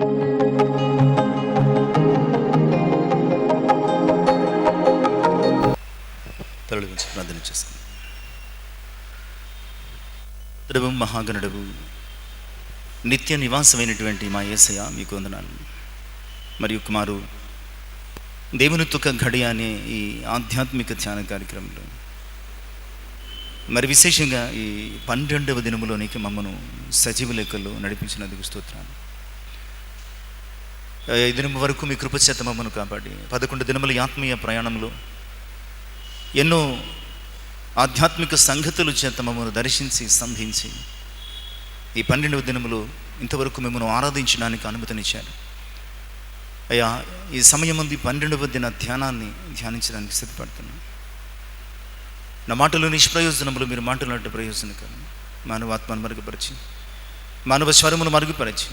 తలలు గురించి ప్రార్థన చేసుకుందాం. ప్రభు మహాగణుడవు, నిత్య నివాసమైనటువంటి మా యేసయ్య మీకు వందనాలు. మరియు కుమారు దేవుని తుక ఘడి అనే ఈ ఆధ్యాత్మిక ధ్యాన కార్యక్రమంలో మరి విశేషంగా ఈ 12వ దినములోనికి మమ్మను సజీవ లెక్కల్లో నడిపించినందుకు స్తోత్రాలు. ఈ దినం వరకు మీ కృపచేత మమ్మను కాపాడి 11 దినముల ఆత్మీయ ప్రయాణంలో ఎన్నో ఆధ్యాత్మిక సంగతుల చేత మమ్మల్ని దర్శించి సంధించి ఈ 12వ దినములో ఇంతవరకు మిమ్మల్ని ఆరాధించడానికి అనుమతినిచ్చారు అయ్యా. ఈ సమయం ముందు 12వ దిన ధ్యానాన్ని ధ్యానించడానికి సిద్ధపడుతున్నాను. నా మాటలు నిష్ప్రయోజనములు మీరు మాట్లాడే ప్రయోజనకరం. మానవాత్మను మరుగుపరిచి, మానవ స్వరమును మరుగుపరిచి,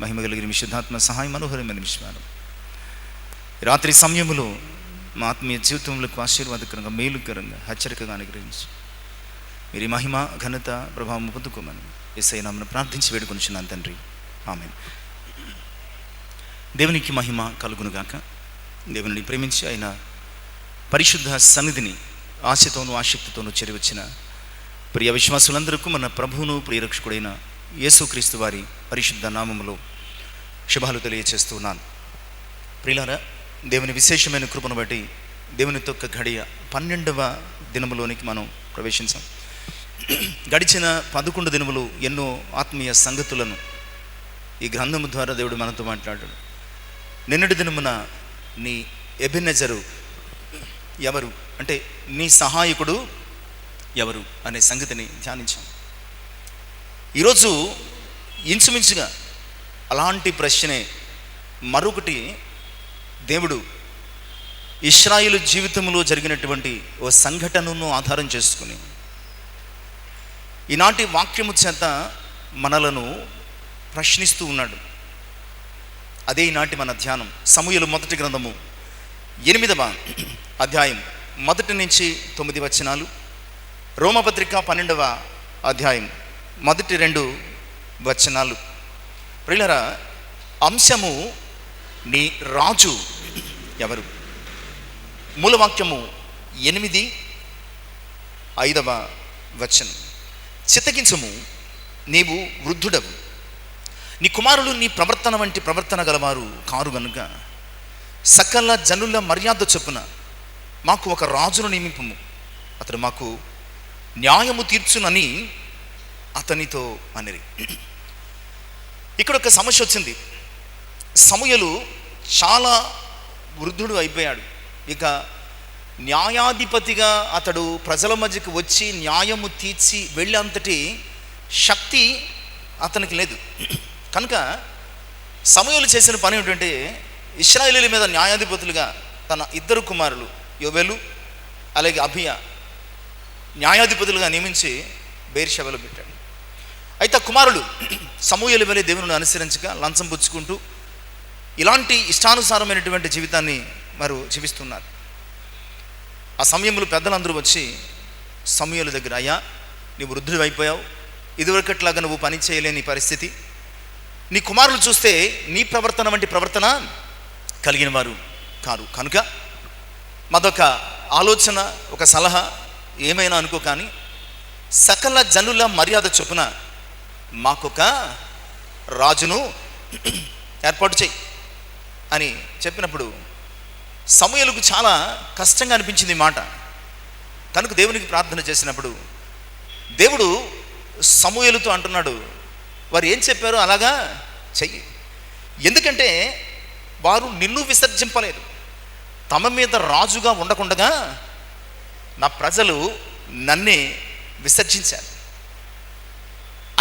మహిమ కలిగిన విశుద్ధాత్మ సహాయం మనోహరమైన విశ్వాసం రాత్రి సమయములో మా ఆత్మీయ జీవితంలో ఆశీర్వాదకరంగా, మేలుకరంగా, హెచ్చరికగా అనుగ్రహించి మీరు ఈ మహిమ ఘనత ప్రభావం పొందుకోమని యేసయ్య నామమున ప్రార్థించి వేడుకొనుచున్నాను తండ్రి, ఆమేన్. దేవునికి మహిమ కలుగునుగాక. దేవుని ప్రేమించి ఆయన పరిశుద్ధ సన్నిధిని ఆశతోనూ ఆసక్తితోనూ చేరివచ్చిన ప్రియ విశ్వాసులందరికీ మన ప్రభువును ప్రియరక్షకుడైన యేసుక్రీస్తు వారి పరిశుద్ధ నామములో శుభాలు తెలియచేస్తున్నాను. ప్రియులారా, దేవుని విశేషమైన కృపను బట్టి దేవునితో ఒక ఘడియ 12వ దినములోనికి మనం ప్రవేశించాం. గడిచిన 11 దినములు ఎన్నో ఆత్మీయ సంగతులను ఈ గ్రంథము ద్వారా దేవుడు మనతో మాట్లాడాడు. నిన్నటి దినమున నీ ఎబెనెజరు ఎవరు, అంటే నీ సహాయకుడు ఎవరు అనే సంగతిని ధ్యానించాం. ఈరోజు ఇంచుమించుగా అలాంటి ప్రశ్నే మరొకటి దేవుడు ఇశ్రాయేలు జీవితంలో జరిగినటువంటి ఓ సంఘటనను ఆధారం చేసుకుని ఈనాటి వాక్యము చేత మనలను ప్రశ్నిస్తూ ఉన్నాడు. అదే ఈనాటి మన ధ్యానం. సమూయేలు మొదటి గ్రంథము 8వ అధ్యాయం 1 నుంచి 9 వచనాలు, రోమపత్రిక 12వ అధ్యాయం 1-2 వచనాలు. ప్రియులారా, అంశము నీ రాజు ఎవరు. మూలవాక్యము 8:5 వచనం. చిత్తగించము, నీవు వృద్ధుడవు, నీ కుమారులు నీ ప్రవర్తన వంటి ప్రవర్తన గలవారు కారు గనుక సకల జనుల మర్యాద చొప్పున మాకు ఒక రాజును నియమింపుము, అతడు మాకు న్యాయము తీర్చునని అతనితో అనిరి. ఇక్కడ ఒక సమస్య వచ్చింది. సమూయేలు చాలా వృద్ధుడు అయిపోయాడు. ఇక న్యాయాధిపతిగా అతడు ప్రజల మధ్యకు వచ్చి న్యాయము తీర్చి వెళ్ళేంతటి శక్తి అతనికి లేదు. కనుక సమూయేలు చేసిన పని ఏంటంటే ఇశ్రాయేలీల మీద న్యాయాధిపతులుగా తన 2 కుమారులు యోబేలు అలాగే అబియా న్యాయాధిపతులుగా నియమించి బెయేర్షెబాలో పెట్టాడు. అయితే ఆ కుమారులు సమూయేలు వలె దేవుని అనుసరించక లంచం పుచ్చుకుంటూ ఇలాంటి ఇష్టానుసారమైనటువంటి జీవితాన్ని వారు జీవిస్తున్నారు. ఆ సమయంలో పెద్దలందరూ వచ్చి సమూయేలు దగ్గర, అయ్యా నీవు వృద్ధుడు అయిపోయావు, ఇదివరకట్లాగా నువ్వు పని చేయలేని పరిస్థితి, నీ కుమారులు చూస్తే నీ ప్రవర్తన వంటి ప్రవర్తన కలిగిన వారు కారు, కనుక మాదొక ఆలోచన, ఒక సలహా ఏమైనా అనుకో, కానీ సకల జనుల మర్యాద చొప్పున మాకొక రాజును ఏర్పాటు చేయి అని చెప్పినప్పుడు సమూయేలుకు చాలా కష్టంగా అనిపించింది ఈ మాట. కనుక దేవునికి ప్రార్థన చేసినప్పుడు దేవుడు సమూయేలుతో అంటున్నాడు, వారు ఏం చెప్పారో అలాగా చెయ్యి. ఎందుకంటే వారు నిన్ను విసర్జింపలేదు, తమ మీద రాజుగా ఉండకుండగా నా ప్రజలు నన్నే విసర్జించారు.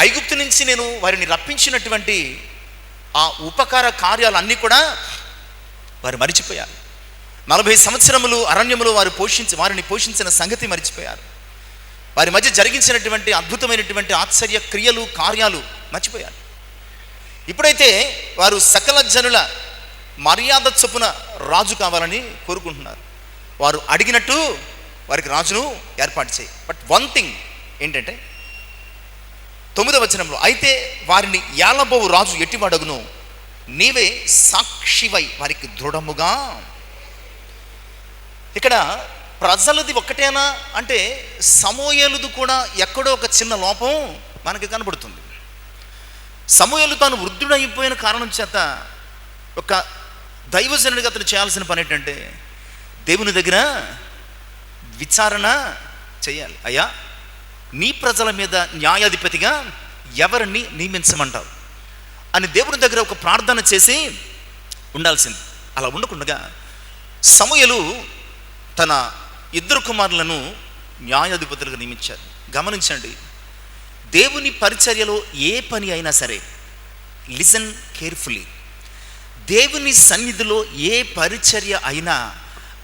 ఐగుప్తు నుంచి నేను వారిని రప్పించినటువంటి ఆ ఉపకార కార్యాలన్నీ కూడా వారు మరిచిపోయారు. 40 సంవత్సరములు అరణ్యములో వారిని పోషించిన సంగతి మరిచిపోయారు. వారి మధ్య జరిగించినటువంటి అద్భుతమైనటువంటి ఆశ్చర్య క్రియలు, కార్యాలు మర్చిపోయారు. ఇప్పుడైతే వారు సకల జనుల మర్యాద చొప్పున రాజు కావాలని కోరుకుంటున్నారు. వారు అడిగినట్టు వారికి రాజును ఏర్పాటు చేయి. బట్ వన్ థింగ్ ఏంటంటే 9వ వచనంలో, అయితే వారిని ఏలబోవు రాజు ఎట్టివాడగును, నీవే సాక్షివై వారికి దృఢముగా. ఇక్కడ ప్రజలది ఒక్కటేనా అంటే సమూయేలుది కూడా ఎక్కడో ఒక చిన్న లోపం మనకి కనబడుతుంది. సమూయేలు తాను వృద్ధుడైపోయిన కారణం చేత ఒక దైవజనుడిగా అతను చేయాల్సిన పని ఏంటంటే దేవుని దగ్గర విచారణ చేయాలి. అయ్యా, నీ ప్రజల మీద న్యాయాధిపతిగా ఎవరిని నియమించమంటావు అని దేవుని దగ్గర ఒక ప్రార్థన చేసి ఉండాల్సింది. అలా ఉండకుండా సమూయేలు తన 2 కుమారులను న్యాయాధిపతులుగా నియమించారు. గమనించండి, దేవుని పరిచర్యలో ఏ పని అయినా సరే, లిసన్ కేర్ఫుల్లీ, దేవుని సన్నిధిలో ఏ పరిచర్య అయినా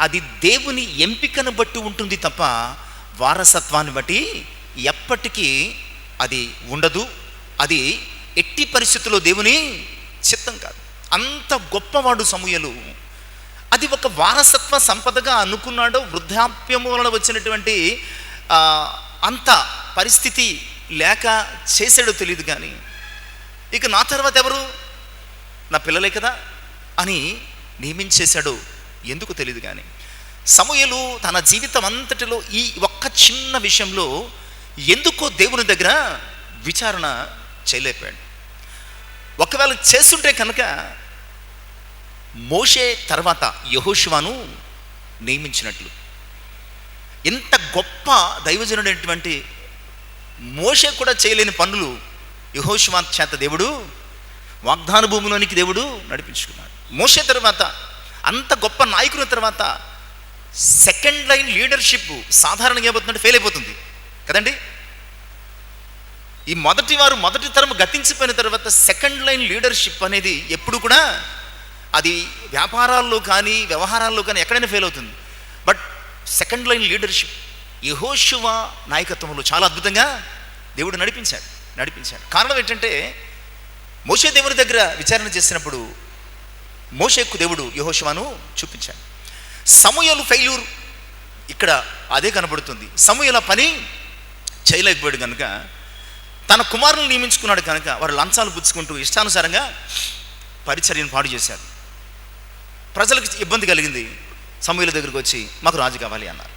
అది దేవుని ఎంపికను బట్టి ఉంటుంది తప్ప వారసత్వాన్ని బట్టి ఎప్పటికీ అది ఉండదు. అది ఎట్టి పరిస్థితుల్లో దేవుని చిత్తం కాదు. అంత గొప్పవాడు సమూయేలు. అది ఒక వారసత్వ సంపదగా అనుకున్నాడో, వృద్ధాప్యము వలన వచ్చినటువంటి అంత పరిస్థితి లేక చేశాడో తెలియదు. కానీ ఇక నా తర్వాత ఎవరు, నా పిల్లలే కదా అని నియమించేశాడో ఎందుకు తెలియదు. కానీ సమూయేలు తన జీవితం అంతటిలో ఈ ఒక్క చిన్న విషయంలో ఎందుకో దేవుని దగ్గర విచారణ చేయలేకపోయాడు. ఒకవేళ చేస్తుంటే కనుక మోషే తర్వాత యెహోషువను నియమించినట్లు. ఇంత గొప్ప దైవజనుడైనటువంటి మోషే కూడా చేయలేని పనులు యెహోషువ చేత దేవుడు వాగ్దాన భూమిలోనికి దేవుడు నడిపించుకున్నాడు. మోషే తర్వాత, అంత గొప్ప నాయకుల తర్వాత సెకండ్ లైన్ లీడర్షిప్ సాధారణంగా ఏమవుతుందంటే ఫెయిల్ అయిపోతుంది కదండి. ఈ మొదటి తరం గతించిపోయిన తర్వాత సెకండ్ లైన్ లీడర్షిప్ అనేది ఎప్పుడు కూడా అది వ్యాపారాల్లో కానీ వ్యవహారాల్లో కానీ ఎక్కడైనా ఫెయిల్ అవుతుంది. బట్ సెకండ్ లైన్ లీడర్షిప్ యెహోషువ నాయకత్వంలో చాలా అద్భుతంగా దేవుడు నడిపించాడు. కారణం ఏంటంటే మోషే దేవుని దగ్గర విచారణ చేసినప్పుడు మోషేకు దేవుడు యెహోషువను చూపించాడు. సమూయేలు ఫెయిల్యూర్ ఇక్కడ అదే కనబడుతుంది. సమూయేలు ఆ పని చేయలేకపోయాడు కనుక తన కుమారులను నియమించుకున్నాడు కనుక వారు లంచాలు పుచ్చుకుంటూ ఇష్టానుసారంగా పరిచర్యను పాడు చేశారు. ప్రజలకు ఇబ్బంది కలిగింది. సమూయేలు దగ్గరికి వచ్చి మాకు రాజు కావాలి అన్నారు.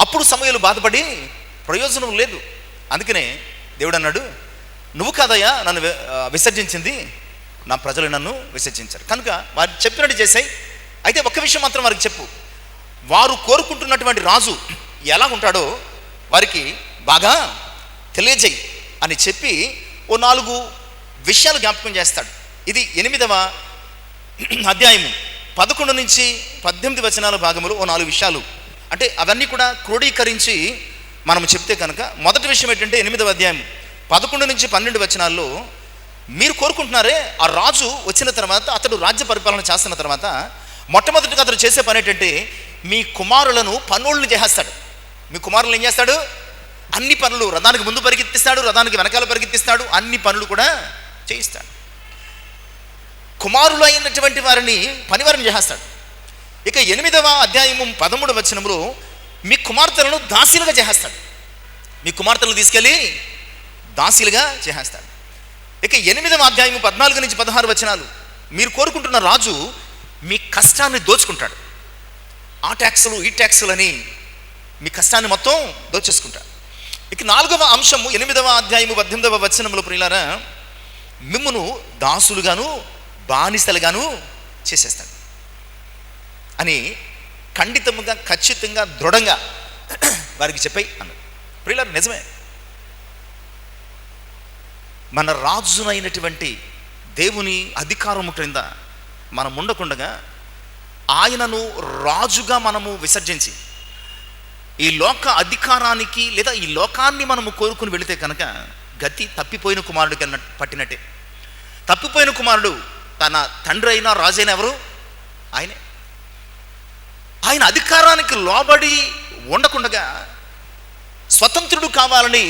అప్పుడు సమూయేలు బాధపడి ప్రయోజనం లేదు. అందుకనే దేవుడు అన్నాడు, నువ్వు కాదయ్యా నన్ను విసర్జించింది, నా ప్రజలు నన్ను విసర్జించారు కనుక వారు చెప్పినట్టు చేసాయి. అయితే ఒక్క విషయం మాత్రం వారికి చెప్పు, వారు కోరుకుంటున్నటువంటి రాజు ఎలా ఉంటాడో వారికి బాగా తెలియజేయి అని చెప్పి ఓ 4 విషయాలు జ్ఞాపకం చేస్తాడు. ఇది 8వ అధ్యాయము 11 నుంచి 18 వచనాల భాగములు ఓ 4 విషయాలు. అంటే అవన్నీ కూడా క్రోడీకరించి మనం చెప్తే కనుక మొదటి విషయం ఏంటంటే 8వ అధ్యాయం 11 నుంచి 12 వచనాల్లో మీరు కోరుకుంటున్నారే ఆ రాజు వచ్చిన తర్వాత, అతడు రాజ్య పరిపాలన చేస్తున్న తర్వాత మొట్టమొదటిగా అతడు చేసే పని ఏంటంటే మీ కుమారులను పనులను చేస్తాడు. మీ కుమారులను ఏం చేస్తాడు? అన్ని పనులు, రథానికి ముందు పరిగెత్తిస్తాడు, రథానికి వెనకాల పరిగెత్తిస్తాడు, అన్ని పనులు కూడా చేయిస్తాడు. కుమారులు అయినటువంటి వారిని పనివారిని చేస్తాడు. ఇక 8వ అధ్యాయము 13 వచనంలో మీ కుమార్తెలను దాసీలుగా చేస్తాడు. మీ కుమార్తెలను తీసుకెళ్ళి దాసీలుగా చేస్తాడు. ఇక 8వ అధ్యాయము 14 నుంచి 16 వచనాలు మీరు కోరుకుంటున్న రాజు మీ కష్టాన్ని దోచుకుంటాడు. ఆ ట్యాక్సులు ఈ ట్యాక్సులు అని మీ కష్టాన్ని మొత్తం దోచేసుకుంటాడు. ఇక 4వ అంశము 8వ అధ్యాయము 18వ వచనంలో ప్రియులారా మిమ్మును దాసులుగాను బానిసలుగాను చేసేస్తాడు అని ఖండితముగా ఖచ్చితంగా దృఢంగా వారికి చెప్పాయి అన్నాడు. ప్రియులారా నిజమే, మన రాజునైనటువంటి దేవుని అధికారము క్రింద మనం ఉండకుండగా ఆయనను రాజుగా మనము విసర్జించి ఈ లోక అధికారానికి లేదా ఈ లోకాన్ని మనము కోరుకుని వెళితే కనుక గతి తప్పిపోయిన కుమారుడు కన్నా పట్టినట్టే. తప్పిపోయిన కుమారుడు తన తండ్రి అయినా రాజైన ఎవరు? ఆయనే. ఆయన అధికారానికి లోబడి ఉండకుండగా స్వతంత్రుడు కావాలని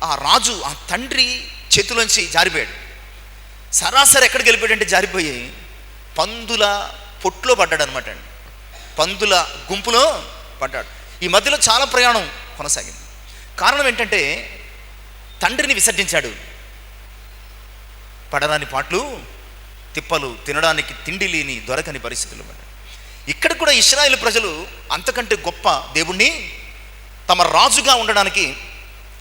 ఆ రాజు ఆ తండ్రి చేతిలోంచి జారిపోయాడు. సరాసరి ఎక్కడికి వెళ్ళిపోయాడంటే జారిపోయి పందుల పొట్లో పడ్డాడు అనమాట అండి. పందుల గుంపులో పడ్డాడు. ఈ మధ్యలో చాలా ప్రయాణం కొనసాగింది. కారణం ఏంటంటే తండ్రిని విసర్జించాడు, పడరాని పాటలు తిప్పలు, తినడానికి తిండి లేని దొరకని పరిస్థితులు. ఇక్కడ కూడా ఇశ్రాయేలు ప్రజలు అంతకంటే గొప్ప దేవుణ్ణి తమ రాజుగా ఉండడానికి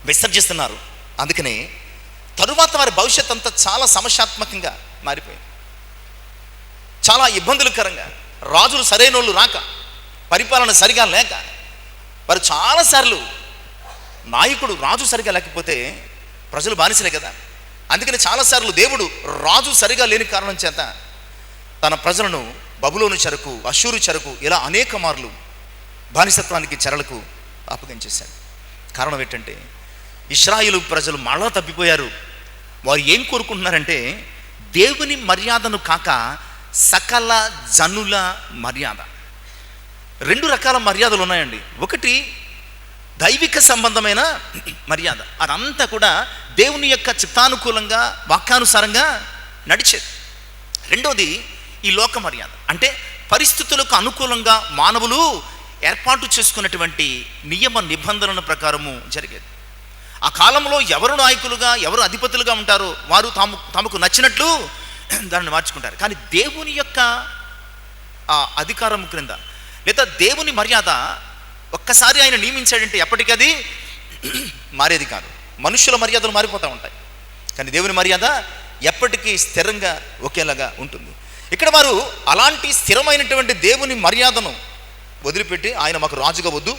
విసర్జిస్తున్నారు. అందుకనే తరువాత వారి భవిష్యత్ అంతా చాలా సమస్యాత్మకంగా మారిపోయింది, చాలా ఇబ్బందులకరంగా. రాజులు సరైనోళ్ళు రాక, పరిపాలన సరిగా లేక, వారు చాలాసార్లు నాయకుడు రాజు సరిగా లేకపోతే ప్రజలు బానిసలే కదా. అందుకని చాలాసార్లు దేవుడు రాజు సరిగా లేని కారణం చేత తన ప్రజలను బబులోను చెరకు, అష్షూరు చెరకు, ఇలా అనేక మార్లు బానిసత్వానికి, చెరలకు అప్పగించేశాడు. కారణం ఏంటంటే ఇశ్రాయేలు ప్రజలు మళ్ళా తప్పిపోయారు. వారు ఏం కోరుకుంటున్నారంటే దేవుని మర్యాదను కాక సకల జనుల మర్యాద. రెండు రకాల మర్యాదలు ఉన్నాయండి. ఒకటి దైవిక సంబంధమైన మర్యాద, అదంతా కూడా దేవుని యొక్క చిత్తానుకూలంగా, వాక్యానుసారంగా నడిచేది. రెండోది ఈ లోక మర్యాద, అంటే పరిస్థితులకు అనుకూలంగా మానవులు ఏర్పాటు చేసుకున్నటువంటి నియమ నిబంధనల ప్రకారము జరిగేది. ఆ కాలంలో ఎవరు నాయకులుగా, ఎవరు అధిపతులుగా ఉంటారో వారు తమకు నచ్చినట్లు దాన్ని మార్చుకుంటారు. కానీ దేవుని యొక్క అధికారం క్రింద, లేదా దేవుని మర్యాద ఒక్కసారి ఆయన నియమించాడంటే ఎప్పటికది మారేది కాదు. మనుషుల మర్యాదలు మారిపోతూ ఉంటాయి, కానీ దేవుని మర్యాద ఎప్పటికీ స్థిరంగా ఒకేలాగా ఉంటుంది. ఇక్కడ వారు అలాంటి స్థిరమైనటువంటి దేవుని మర్యాదను వదిలిపెట్టి, ఆయన మాకు రాజుగా వద్దు,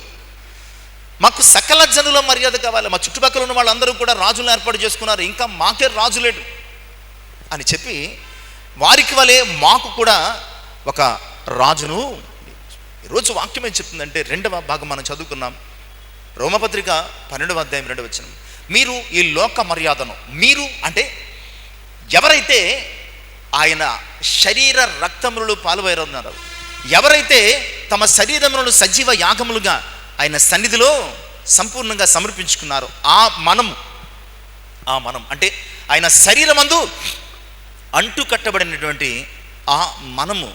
మాకు సకల జనుల మర్యాద కావాలి, మా చుట్టుపక్కల ఉన్న వాళ్ళందరూ కూడా రాజులను ఏర్పాటు చేసుకున్నారు, ఇంకా మాకే రాజు లేడు అని చెప్పి వారికి వలె మాకు కూడా ఒక రాజును. ఈరోజు వాక్యం ఏం చెప్తుందంటే, 2వ భాగం మనం చదువుకున్నాం, రోమపత్రిక 12వ అధ్యాయం 2వ వచనం. మీరు ఈ లోక మర్యాదను, మీరు అంటే ఎవరైతే ఆయన శరీర రక్తములు పాలువైరున్నారో, ఎవరైతే తమ శరీరములను సజీవ యాగములుగా ఆయన సన్నిధిలో సంపూర్ణంగా సమర్పించుకున్నారో ఆ మనం అంటే ఆయన శరీరమందు అంటు కట్టబడినటువంటి ఆ మనము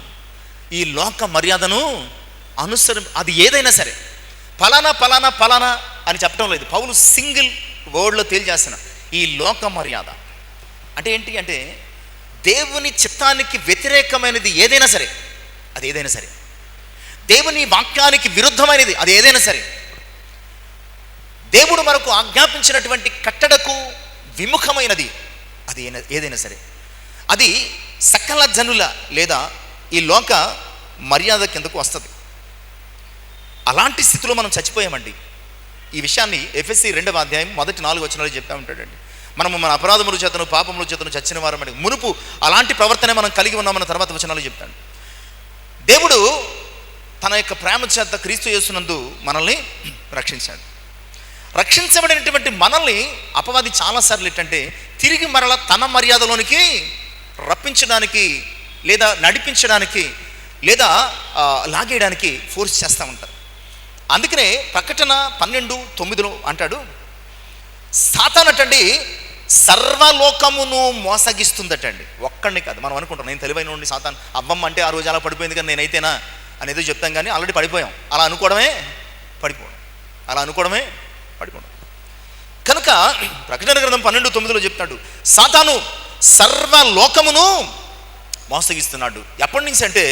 ఈ లోక మర్యాదను అది ఏదైనా సరే, ఫలానా ఫలానా ఫలానా అని చెప్పడం లేదు. పౌలు సింగిల్ వర్డ్లో తేల్చేస్తున్న ఈ లోక మర్యాద అంటే ఏంటి అంటే, దేవుని చిత్తానికి వ్యతిరేకమైనది ఏదైనా సరే, అది ఏదైనా సరే, దేవుని వాక్యానికి విరుద్ధమైనది అది ఏదైనా సరే, దేవుడు మనకు ఆజ్ఞాపించినటువంటి కట్టడకు విముఖమైనది అది ఏదైనా సరే, అది సకల జనుల లేదా ఈ లోక మర్యాద కిందకు వస్తుంది. అలాంటి స్థితిలో మనం చచ్చిపోయామండి. ఈ విషయాన్ని ఎఫెసీ 2వ అధ్యాయం మొదటి 4 వచనాలు చెప్తా ఉంటాడండి. మనము మన అపరాధముల చేతను, పాపముల చేతను చచ్చిన వారమని, మునుపు అలాంటి ప్రవర్తన మనం కలిగి ఉన్నామన్న తర్వాత వచనాలు చెప్తాడు. దేవుడు తన యొక్క ప్రేమ చేత క్రీస్తు యేసునందు మనల్ని రక్షించాడు. రక్షించబడినటువంటి మనల్ని అపవాది చాలాసార్లు ఏంటంటే తిరిగి మరలా తన మర్యాదలోనికి రప్పించడానికి, లేదా నడిపించడానికి, లేదా లాగేయడానికి ఫోర్స్ చేస్తూ ఉంటారు. అందుకనే ప్రకటన 12:9 అంటాడు, సాతానటండి సర్వలోకమును మోసగిస్తుందటండి. ఒక్కడిని కాదు. మనం అనుకుంటాం నేను తెలివైన నుండి సాతాన్ అవ్వమ్మ అంటే ఆ రోజు అలా పడిపోయింది, కానీ నేనైతేనా అనేది చెప్తాం, కానీ ఆల్రెడీ పడిపోయాం. అలా అనుకోవడమే పడిపోవడం. కనుక ప్రకటన గ్రంథం 12:9 చెప్తాడు, సాతాను సర్వలోకమును మోసగిస్తున్నాడు. ఎప్పటి నుంచి అంటే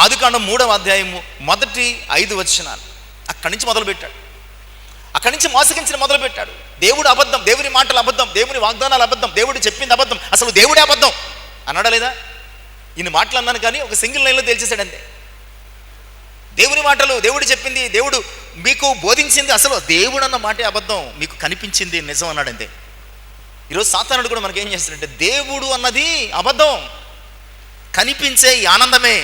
ఆదికాండం 3వ అధ్యాయము మొదటి 5 వచనాలు. అక్కడి నుంచి మొదలుపెట్టాడు. అక్కడి నుంచి మోసగించడం మొదలుపెట్టాడు. దేవుడు అబద్ధం, దేవుని మాటలు అబద్ధం, దేవుని వాగ్దానాలు అబద్ధం, దేవుడు చెప్పింది అబద్ధం, అసలు దేవుడే అబద్ధం అన్నాడా లేదా? ఇన్ని మాటలు అన్నాను కానీ ఒక సింగిల్ లైన్లో తేల్చేశాడు అంతే. దేవుని మాటలు, దేవుడు చెప్పింది, దేవుడు మీకు బోధించింది, అసలు దేవుడు అన్న మాటే అబద్ధం, మీకు కనిపించింది నిజం అన్నాడు అంతే. ఈరోజు సాతానుడు కూడా మనకి ఏం చేస్తాడంటే, దేవుడు అన్నది అబద్ధం, కనిపించే ఈ ఆనందమే,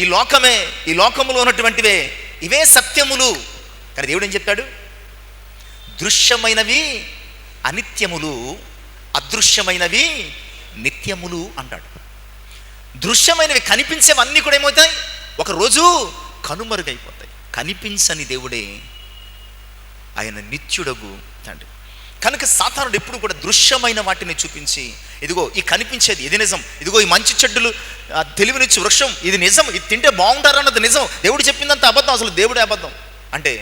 ఈ లోకమే, ఈ లోకములో ఉన్నటువంటివే, ఇవే సత్యములు. కానీ దేవుడు ఏం చెప్తాడు? దృశ్యమైనవి అనిత్యములు, అదృశ్యమైనవి నిత్యములు అంటాడు. దృశ్యమైనవి కనిపించేవన్నీ కూడా ఏమవుతాయి? ఒకరోజు కనుమరుగైపోతాయి. కనిపించని దేవుడే ఆయన నిత్యుడగు తండ్రి. కనుక సాతానుడు ఎప్పుడు కూడా దృశ్యమైన వాటిని చూపించి, ఇదిగో ఈ కనిపించేది ఇది నిజం, ఇదిగో ఈ మంచి చెడ్డలు తెలివినిచ్చు వృక్షం ఇది నిజం, ఇది తింటే బాగుంటారన్నది నిజం, దేవుడు చెప్పిందంత అబద్ధం, అసలు దేవుడే అబద్ధం అంటే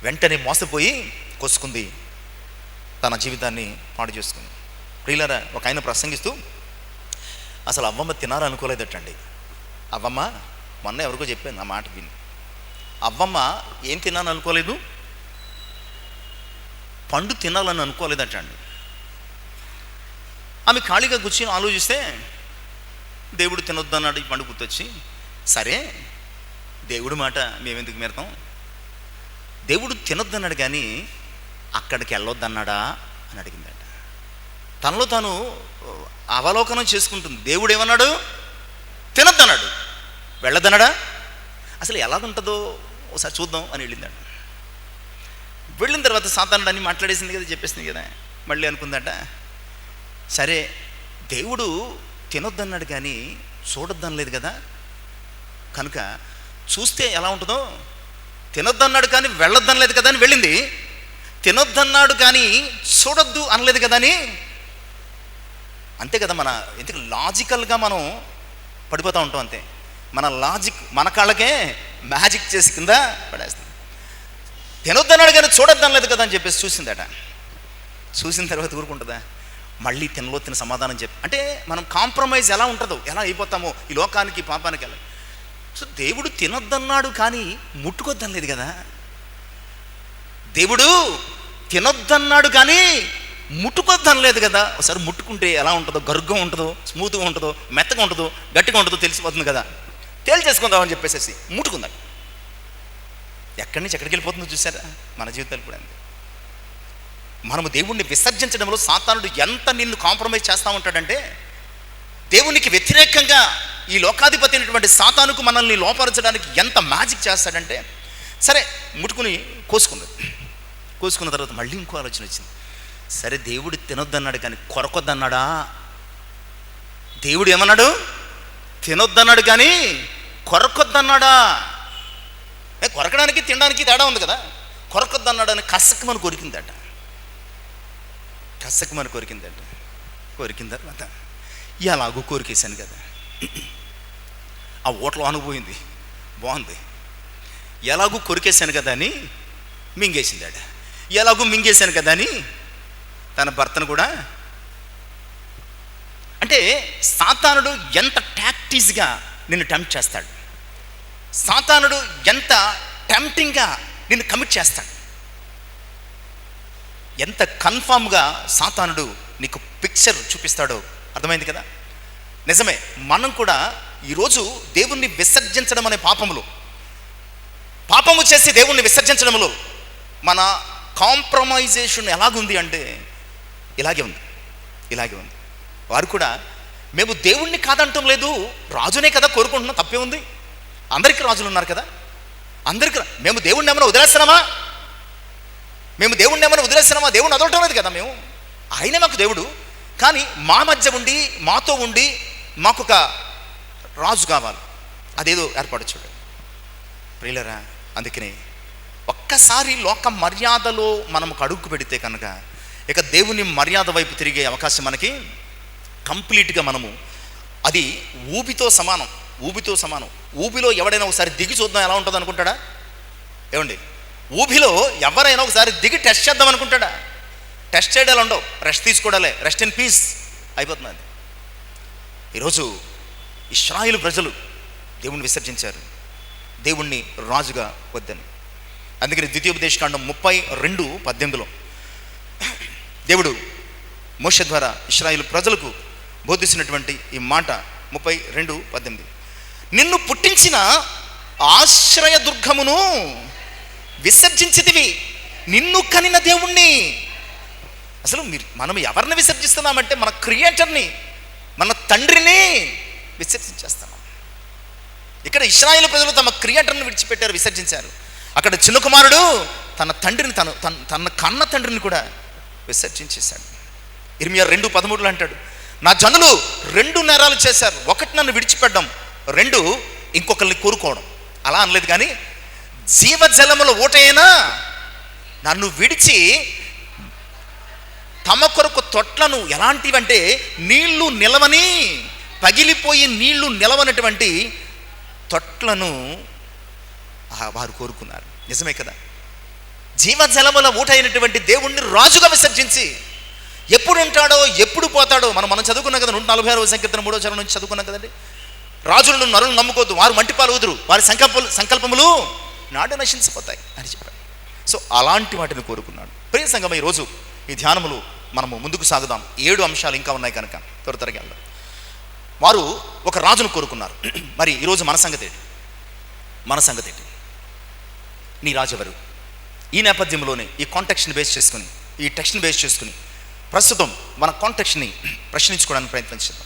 వెంటనే మోసపోయి కొసుకుంది, తన జీవితాన్ని పాడు చేసుకుంది. ప్రియులారా, ఒక ఆయన ప్రసంగిస్తూ అసలు అవ్వమ్మ తినాలనుకోలేదటండి. అవ్వమ్మ, మొన్న ఎవరికో చెప్పాను నా మాట విని, అవ్వమ్మ ఏం తినాలని అనుకోలేదు, పండు తినాలని అనుకోలేదటండి. ఆమె ఖాళీగా కూర్చొని ఆలోచిస్తే దేవుడు తినొద్దన్నాడు. ఈ పండు గుర్తొచ్చి, సరే దేవుడి మాట మేమెందుకు మీరతాం, దేవుడు తినొద్దన్నాడు కానీ అక్కడికి వెళ్ళొద్దన్నాడా అని అడిగిందట. తనలో తాను అవలోకనం చేసుకుంటుంది. దేవుడు ఏమన్నాడు? తినొద్దన్నాడు. వెళ్ళొద్దన్నాడా? అసలు ఎలాగుంటుందో ఒకసారి చూద్దాం అని వెళ్ళిందట. వెళ్ళిన తర్వాత సాతానుడు అన్ని మాట్లాడేసింది కదా, చెప్పేసింది కదా, మళ్ళీ అనుకుందట, సరే దేవుడు తినొద్దన్నాడు కానీ చూడొద్దనలేదు కదా, కనుక చూస్తే ఎలా ఉంటుందో, తినొద్దన్నాడు కానీ వెళ్ళొద్దనలేదు కదా అని వెళ్ళింది, తినొద్దన్నాడు కానీ చూడొద్దు అనలేదు కదా అని. అంతే కదా, మన ఎందుకు లాజికల్గా మనం పడిపోతూ ఉంటాం. అంతే, మన లాజిక్ మన కాళ్ళకే మ్యాజిక్ చేసి కింద పడేస్తుంది. తినొద్దన్నాడు కానీ చూడొద్దనలేదు కదా అని చెప్పేసి చూసిందట. చూసిన తర్వాత ఊరుకుంటుందా? మళ్ళీ తినలో తిన సమాధానం చెప్పి, అంటే మనం కాంప్రమైజ్ ఎలా ఉంటుందో, ఎలా అయిపోతామో ఈ లోకానికి పాపానికి ఎలా. సో దేవుడు తినొద్దన్నాడు కానీ ముట్టుకొద్దనలేదు కదా, దేవుడు తినొద్దన్నాడు కానీ ముట్టుకొద్దనలేదు కదా. ఒకసారి ముట్టుకుంటే ఎలా ఉంటుందో, గరుగ్గా ఉంటుందో, స్మూత్గా ఉంటుందో, మెత్తగా ఉంటుందో, గట్టిగా ఉంటుందో తెలిసిపోతుంది కదా, తేల్చేసుకుందామని చెప్పేసి ముట్టుకుందాం. ఎక్కడి నుంచి ఎక్కడికి వెళ్ళిపోతుందో చూసారా? మన జీవితాలు కూడా అంతే. మనము దేవుణ్ణి విసర్జించడంలో సాతానుడు ఎంత నిన్ను కాంప్రమైజ్ చేస్తూ ఉంటాడంటే, దేవునికి వ్యతిరేకంగా ఈ లోకాధిపతి అయినటువంటి సాతానుకు మనల్ని లోపరచడానికి ఎంత మ్యాజిక్ చేస్తాడంటే, సరే ముట్టుకుని కోసుకున్న తర్వాత మళ్ళీ ఇంకో ఆలోచన వచ్చింది. సరే దేవుడు తినొద్దన్నాడు కానీ కొరకొద్దన్నాడా? దేవుడు ఏమన్నాడు? తినొద్దన్నాడు కానీ కొరకొద్దన్నాడా? కొరకడానికి తినడానికి తేడా ఉంది కదా. కొరకొద్దన్నాడని కసక్కమని కొరికిందట. కొరికిన తర్వాత ఎలాగో కొరికేశాను కదా, ఆ ఓట్లో అనుభవింది, బాగుంది, ఎలాగూ కొరికేశాను కదా అని మింగేసిందాడ. ఎలాగూ మింగేశాను కదా అని తన భర్తను కూడా. అంటే సాతానుడు ఎంత టాక్టిక్గా నిన్ను టెంప్ట్ చేస్తాడు, సాతానుడు ఎంత టెంప్టింగ్గా నిన్ను కమిట్ చేస్తాడు, ఎంత కన్ఫామ్గా సాతానుడు నీకు పిక్చర్ చూపిస్తాడో అర్థమైంది కదా. నిజమే, మనం కూడా ఈరోజు దేవుణ్ణి విసర్జించడం అనే పాపము చేసి దేవుణ్ణి విసర్జించడంలో మన కాంప్రమైజేషన్ ఎలాగుంది అంటే ఇలాగే ఉంది. వారు కూడా మేము దేవుణ్ణి కాదంటం లేదు, రాజునే కదా కోరుకుంటున్నాం, తప్పే ఉంది, అందరికీ రాజులు ఉన్నారు కదా, మేము దేవుణ్ణి ఏమైనా వదిలేస్తున్నామా? దేవుణ్ణి వదలటం లేదు కదా, మేము ఆయనే మాకు దేవుడు, కానీ మా మధ్య ఉండి మాతో ఉండి మాకు ఒక రాజు కావాలి, అదేదో ఏర్పాటు చూడండి ప్రియులరా. అందుకనే ఒక్కసారి లోక మర్యాదలో మనం అడుగు పెడితే కనుక ఇక దేవుని మర్యాద వైపు తిరిగే అవకాశం మనకి కంప్లీట్గా మనము, అది ఊబితో సమానం. ఊబిలో ఎవడైనా ఒకసారి దిగి చూద్దాం ఎలా ఉంటుంది అనుకుంటాడా? ఏమండి, ఊబిలో ఎవరైనా ఒకసారి దిగి టెస్ట్ చేద్దాం అనుకుంటాడా? టెస్ట్ చేయడాలు ఉండవు, రెస్ట్ తీసుకోవడాలే, రెస్ట్ ఇన్ పీస్ అయిపోతుంది. ఈరోజు ఇశ్రాయేలు ప్రజలు దేవుణ్ణి విసర్జించారు, దేవుణ్ణి రాజుగా వద్దని. అందుకని ద్వితీయోపదేశకాండం 32:18 దేవుడు మోషే ద్వారా ఇశ్రాయేలు ప్రజలకు బోధించినటువంటి ఈ మాట 32:18, నిన్ను పుట్టించిన ఆశ్రయదుర్గమును విసర్జించితివి, నిన్ను కనిన దేవుణ్ణి. అసలు మనం ఎవరిని విసర్జిస్తున్నామంటే మన క్రియేటర్ని, మన తండ్రిని విసర్జించేస్తున్నాం. ఇక్కడ ఇశ్రాయేలు ప్రజలు తమ క్రియేటర్ని విడిచిపెట్టారు, విసర్జించారు. అక్కడ చిన్న కుమారుడు తన తండ్రిని తన కన్న తండ్రిని కూడా విసర్జించేశాడు. ఇర్మియా 2:13 అంటాడు, నా జనులు 2 నేరాలు చేశారు, 1 నన్ను విడిచిపెట్టడం, 2 ఇంకొకరిని కోరుకోవడం. అలా అనలేదు కానీ జీవజలముల ఊటైనా నన్ను విడిచి తమ కొరకు తొట్లను, ఎలాంటివంటే నీళ్లు నిలవని, పగిలిపోయి నీళ్లు నిలవనటువంటి తొట్లను వారు కోరుకున్నారు. నిజమే కదా, జీవజలముల ఊట అయినటువంటి దేవుణ్ణి రాజుగా విసర్జించి ఎప్పుడు ఉంటాడో ఎప్పుడు పోతాడో మనం చదువుకున్నాం కదా. 146వ సంకీర్తన 3వ చరణం నుంచి చదువుకున్నాం కదండి. రాజులను నరులను నమ్ముకోవద్దు, వారు మంటిపాలు ఊదురు, వారి సంకల్పములు నాటి నశించిపోతాయి అని చెప్పాడు. సో అలాంటి వాటిని కోరుకున్నాడు. ప్రియ సంగమ, ఈరోజు ఈ ధ్యానములు మనము ముందుకు సాగుదాం. 7 అంశాలు ఇంకా ఉన్నాయి కనుక త్వరగా వెళ్దాం. వారు ఒక రాజును కోరుకున్నారు. మరి ఈరోజు మన సంగతి ఏంటి? నీ రాజు ఎవరు? ఈ నేపథ్యంలోనే ఈ కాంటెక్స్ట్ని బేస్ చేసుకుని, ఈ టెక్స్ట్ని బేస్ చేసుకుని ప్రస్తుతం మన కాంటెక్స్ట్ని ప్రశ్నించుకోవడానికి ప్రయత్నించాం.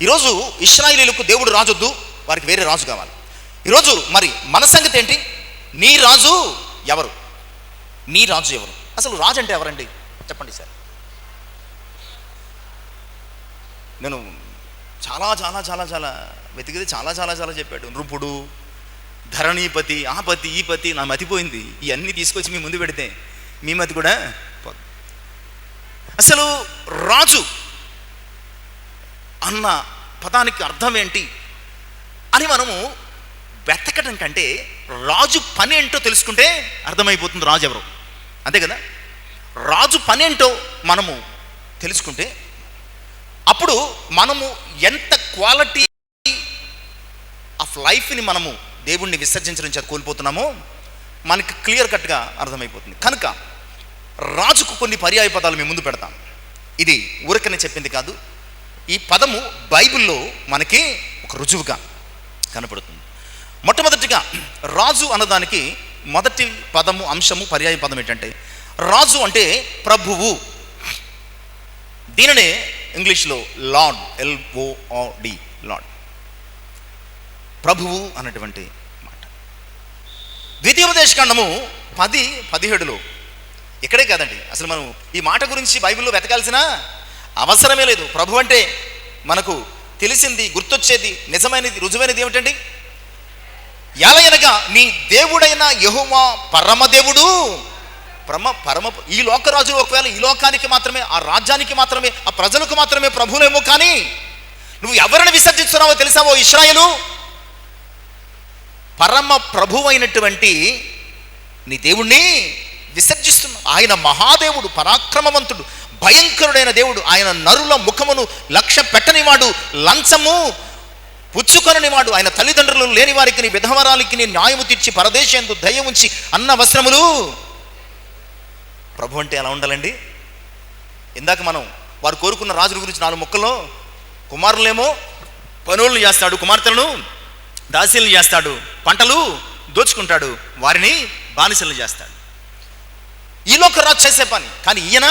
ఈరోజు ఇశ్రాయేలీయులకు దేవుడు రాజొద్దు, వారికి వేరే రాజు కావాలి. ఈరోజు మరి మన సంగతి ఏంటి? నీ రాజు ఎవరు? నీ రాజు ఎవరు? అసలు రాజు అంటే ఎవరండి? చెప్పండి సార్. నేను చాలా చాలా చాలా చాలా వెతికితే చాలా చాలా చాలా చెప్పాడు. నృపుడు, ధరణీపతి, ఆ పతి, ఈ పతి, నా మతిపోయింది. ఇవన్నీ తీసుకొచ్చి మీ ముందు పెడితే మీ మతి కూడా పోదు. అసలు రాజు అన్న పదానికి అర్థం ఏంటి అని మనము వెతకడం కంటే రాజు పని ఏంటో తెలుసుకుంటే అర్థమైపోతుంది రాజు ఎవరు. అంతే కదా? రాజు పని ఏంటో మనము తెలుసుకుంటే అప్పుడు మనము ఎంత క్వాలిటీ ఆఫ్ లైఫ్ని మనము దేవుణ్ణి విసర్జించడం చేత కోల్పోతున్నామో మనకి క్లియర్ కట్గా అర్థమైపోతుంది. కనుక రాజుకు కొన్ని పర్యాయ పదాలు మేము ముందు పెడతాం. ఇది ఊరకనే చెప్పింది కాదు. ఈ పదము బైబిల్లో మనకి ఒక రుజువుగా కనపడుతుంది. మొట్టమొదటిగా రాజు అన్నదానికి మొదటి పదము, అంశము, పర్యాయ పదం ఏంటంటే రాజు అంటే ప్రభువు. దీనినే ఇంగ్లీష్లో లార్డ్, LORD, లార్డ్, ప్రభువు అన్నటువంటి మాట. ద్వితీయోపదేశకాండము 10:17లో, ఇక్కడే కాదండి, అసలు మనం ఈ మాట గురించి బైబిల్లో వెతకాల్సిన అవసరమే లేదు. ప్రభు అంటే మనకు తెలిసింది, గుర్తొచ్చేది, నిజమైనది, రుజువైనది ఏమిటండి? ఎలయనగా నీ దేవుడైన యెహోవా పరమదేవుడు. ఈ లోకరాజు ఒకవేళ ఈ లోకానికి మాత్రమే, ఆ రాజ్యానికి మాత్రమే, ఆ ప్రజలకు మాత్రమే ప్రభువులేమో, కానీ నువ్వు ఎవరిని విసర్జిస్తున్నావో తెలుసావో ఇశ్రాయేలు? పరమ ప్రభువు అయినటువంటి నీ దేవుణ్ణి విసర్జిస్తున్నావు. ఆయన మహాదేవుడు, పరాక్రమవంతుడు, భయంకరుడైన దేవుడు. ఆయన నరుల ముఖమును లక్ష్య పెట్టనివాడు, లంచము పుచ్చుకొననివాడు. ఆయన తల్లిదండ్రులు లేని వారికి, విధవరాలికి న్యాయము తీర్చి పరదేశందు దయ ఉంచి అన్న వస్త్రములు. ప్రభు అంటే ఎలా ఉండాలండి? ఇందాక మనం వారు కోరుకున్న రాజుల గురించి 4 ముక్కల్లో, కుమారులేమో పనులను చేస్తాడు, కుమార్తెలను దాసీలను చేస్తాడు, పంటలు దోచుకుంటాడు, వారిని బానిసలను చేస్తాడు. ఈలోక రాజు చేసే పని. కానీ ఈయన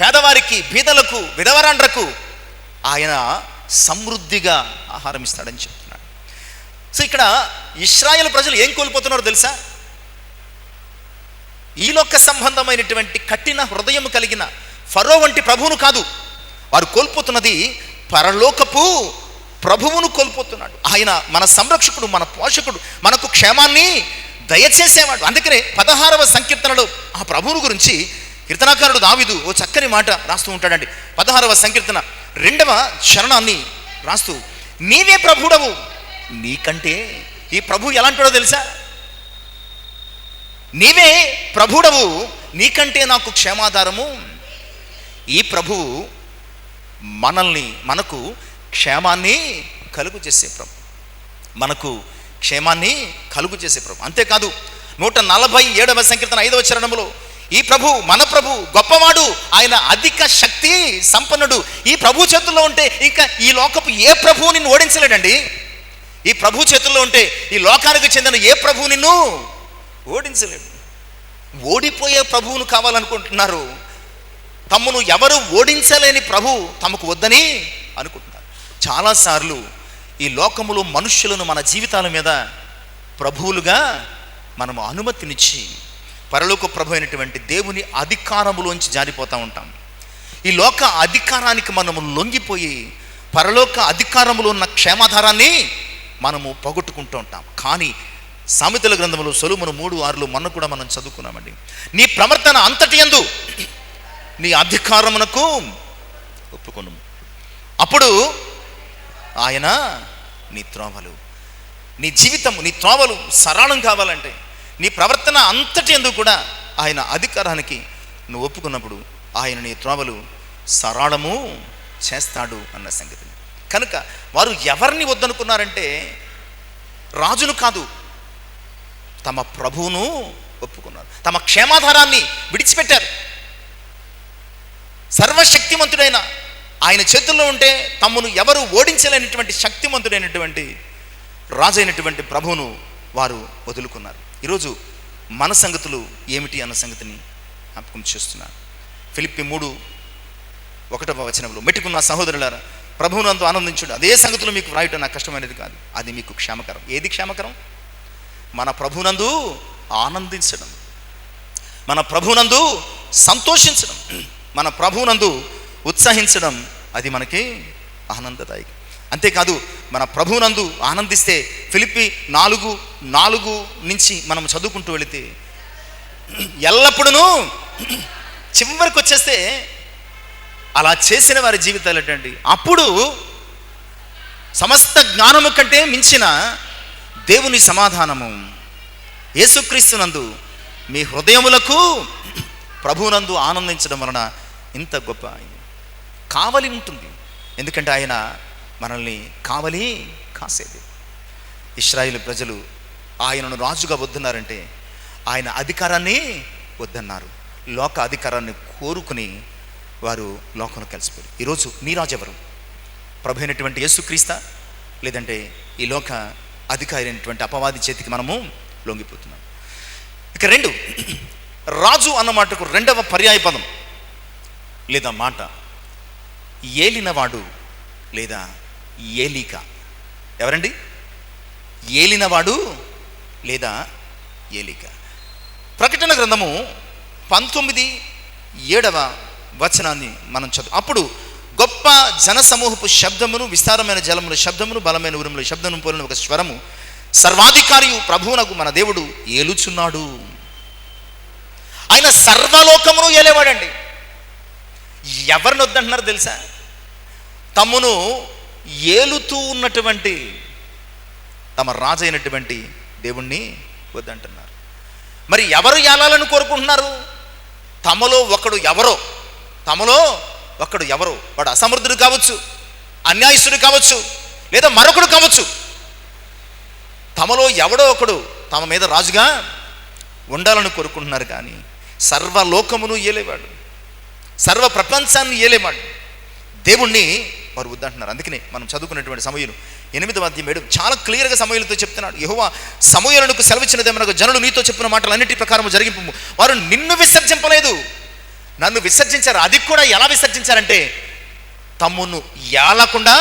పేదవారికి, బీదలకు, విధవరాండ్రకు ఆయన సమృద్ధిగా ఆహారం ఇస్తాడని చెప్తున్నాడు. సో ఇక్కడ ఇశ్రాయేలు ప్రజలు ఏం కోల్పోతున్నారో తెలుసా? ఈ లోక సంబంధమైనటువంటి కఠిన హృదయం కలిగిన ఫరో వంటి ప్రభువును కాదు, వారు కోల్పోతున్నది పరలోకపు ప్రభువును కోల్పోతున్నాడు. ఆయన మన సంరక్షకుడు, మన పోషకుడు, మనకు క్షేమాన్ని దయచేసేవాడు. అందుకనే 16వ సంకీర్తనలో ఆ ప్రభువును గురించి కీర్తనాకారుడు దావీదు ఓ చక్కని మాట రాస్తూ ఉంటాడండి. 16వ సంకీర్తన 2వ చరణాన్ని రాస్తూ, నీవే ప్రభుడవు, నీకంటే. ఈ ప్రభు ఎలాంటివాడో తెలుసా? నీవే ప్రభుడవు, నీకంటే నాకు క్షేమాధారము. ఈ ప్రభువు మనకు క్షేమాన్ని కలుగు చేసే ప్రభు, మనకు క్షేమాన్ని కలుగు చేసే ప్రభు. అంతేకాదు 147వ సంకీర్తన 5వ చరణంలో ఈ ప్రభు, మన ప్రభు గొప్పవాడు, ఆయన అధిక శక్తి సంపన్నుడు. ఈ ప్రభు చేతుల్లో ఉంటే ఇంకా ఈ లోకపు ఏ ప్రభువు నిన్ను ఓడించలేడండి. ఈ ప్రభు చేతుల్లో ఉంటే ఈ లోకానికి చెందిన ఏ ప్రభువు నిన్ను ఓడించలేడు. ఓడిపోయే ప్రభువును కావాలనుకుంటున్నారు. తమను ఎవరు ఓడించలేని ప్రభు తమకు వద్దని అనుకుంటున్నారు. చాలాసార్లు ఈ లోకములో మనుష్యులను మన జీవితాల మీద ప్రభువులుగా మనము అనుమతినిచ్చి పరలోక ప్రభు అయినటువంటి దేవుని అధికారములోంచి జారిపోతూ ఉంటాం. ఈ లోక అధికారానికి మనము లొంగిపోయి పరలోక అధికారములో ఉన్న క్షేమాధారాన్ని మనము పోగొట్టుకుంటూ ఉంటాం. కానీ సామెతల గ్రంథంలో సొలొమోను 3:6లో మొన్న కూడా మనం చదువుకున్నామండి, నీ ప్రవర్తన అంతటి యందు నీ అధికారమునకు ఒప్పుకొను, అప్పుడు ఆయన నీ త్రోవలు, నీ జీవితము, నీ త్రోవలు సరళం కావాలంటే నీ ప్రవర్తన అంతటి యందు కూడా ఆయన అధికారానికి నువ్వు ఒప్పుకున్నప్పుడు ఆయన నీ త్రోవలు సరళము చేస్తాడు అన్న సంగతిని. కనుక వారు ఎవరిని వద్దనుకున్నారంటే రాజును కాదు, తమ ప్రభువును ఒప్పుకున్నారు. తమ క్షేమాధారాన్ని విడిచిపెట్టారు. సర్వశక్తిమంతుడైన ఆయన చేతుల్లో ఉంటే తమను ఎవరు ఓడించలేనటువంటి శక్తిమంతుడైనటువంటి రాజైనటువంటి ప్రభువును వారు వదులుకున్నారు. ఈరోజు మన సంగతులు ఏమిటి అన్న సంగతిని జ్ఞాపకం చేస్తున్నారు. ఫిలిప్పీ 3:1 మెట్టుకున్న సహోదరులారా, ప్రభువునందు ఆనందించుడు. అదే సంగతులు మీకు వ్రాయటం నాకు కష్టమైనది కాదు, అది మీకు క్షేమకరం. ఏది క్షేమకరం? మన ప్రభువునందు ఆనందించడం, మన ప్రభువునందు సంతోషించడం, మన ప్రభువునందు ఉత్సాహించడం, అది మనకి ఆనందదాయకం. అంతేకాదు, మన ప్రభువునందు ఆనందిస్తే ఫిలిప్పీ 4:4 నుంచి మనం చదువుకుంటూ వెళితే ఎల్లప్పుడూ చివరికి వచ్చేస్తే అలా చేసిన వారి జీవితాలు ఏంటండి, అప్పుడు సమస్త జ్ఞానము కంటే మించిన దేవుని సమాధానము యేసుక్రీస్తునందు మీ హృదయములకు ప్రభువునందు ఆనందించడం వలన ఇంత గొప్ప కావలి ఉంటుంది. ఎందుకంటే ఆయన మనల్ని కావలి కాసేది. ఇశ్రాయేలు ప్రజలు ఆయనను రాజుగా వద్దన్నారంటే ఆయన అధికారాన్ని వద్దన్నారు. లోక అధికారాన్ని కోరుకుని వారు లోకంలో కలిసిపోయారు. ఈరోజు నీ రాజు ఎవరు? ప్రభు అయినటువంటి యేసుక్రీస్తా, లేదంటే ఈ లోక అధికారి అయినటువంటి అపవాది చేతికి మనము లొంగిపోతున్నాం. ఇక 2, రాజు అన్న మాటకు రెండవ పర్యాయ పదం లేదా మాట ఏలినవాడు లేదా ఏలిక. ఎవరండి? ఏలినవాడు లేదా ఏలిక. ప్రకటన గ్రంథము 19:7 మనం చదువు. అప్పుడు గొప్ప జనసమూహపు శబ్దమును, విస్తారమైన జలముల శబ్దమును, బలమైన ఉరుముల శబ్దమును పోలిన ఒక స్వరము, సర్వాధికారియు ప్రభువునగు మన దేవుడు ఏలుచున్నాడు. ఆయన సర్వలోకమును ఏలేవాడండి. ఎవరిని వద్దంటున్నారు తెలుసా? తమ్మును ఏలుతూ ఉన్నటువంటి తమ రాజు అయినటువంటి దేవుణ్ణి వద్దంటున్నారు. మరి ఎవరు ఏలాలని కోరుకుంటున్నారు? తమలో ఒకడు ఎవరో, వాడు అసమర్థుడు కావచ్చు, అన్యాయస్తుడు కావచ్చు, లేదా మరొకడు కావచ్చు. తమలో ఎవడో ఒకడు తమ మీద రాజుగా ఉండాలని కోరుకుంటున్నారు. కానీ సర్వలోకమును ఏలేవాడు, సర్వ ప్రపంచాన్ని ఏలేవాడు దేవుణ్ణి వారు వద్దంటున్నారు. అందుకనే మనం చదువుకున్నటువంటి సమూయేలు 8:7 చాలా క్లియర్గా సమూయేలుతో చెప్తున్నాడు. యెహోవా సమూయేలునకు సెలవిచ్చినదేమనగా, జనులు నీతో చెప్పిన మాటలన్నిటి ప్రకారం జరిగింపు. వారు నిన్ను విసర్జింపలేదు, నన్ను విసర్జించారు. అది కూడా ఎలా విసర్జించారంటే తమ్మును యాలకుండా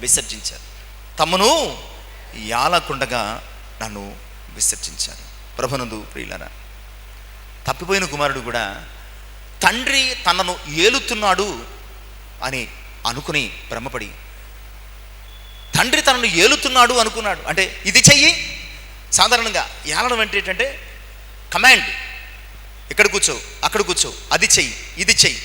విసర్జించారు. తమ్మును యాలకుండగా నన్ను విసర్జించారు. ప్రభునందు ప్రియులారా, తప్పిపోయిన కుమారుడు కూడా తండ్రి తనను ఏలుతున్నాడు అని అనుకుని భ్రమపడి, తండ్రి తనను ఏలుతున్నాడు అనుకున్నాడు. అంటే ఇది చెయ్యి. సాధారణంగా ఏలడం అంటే ఏంటంటే కమాండ్, ఇక్కడ కూర్చో, అక్కడ కూర్చో, అది చెయ్యి, ఇది చెయ్యి.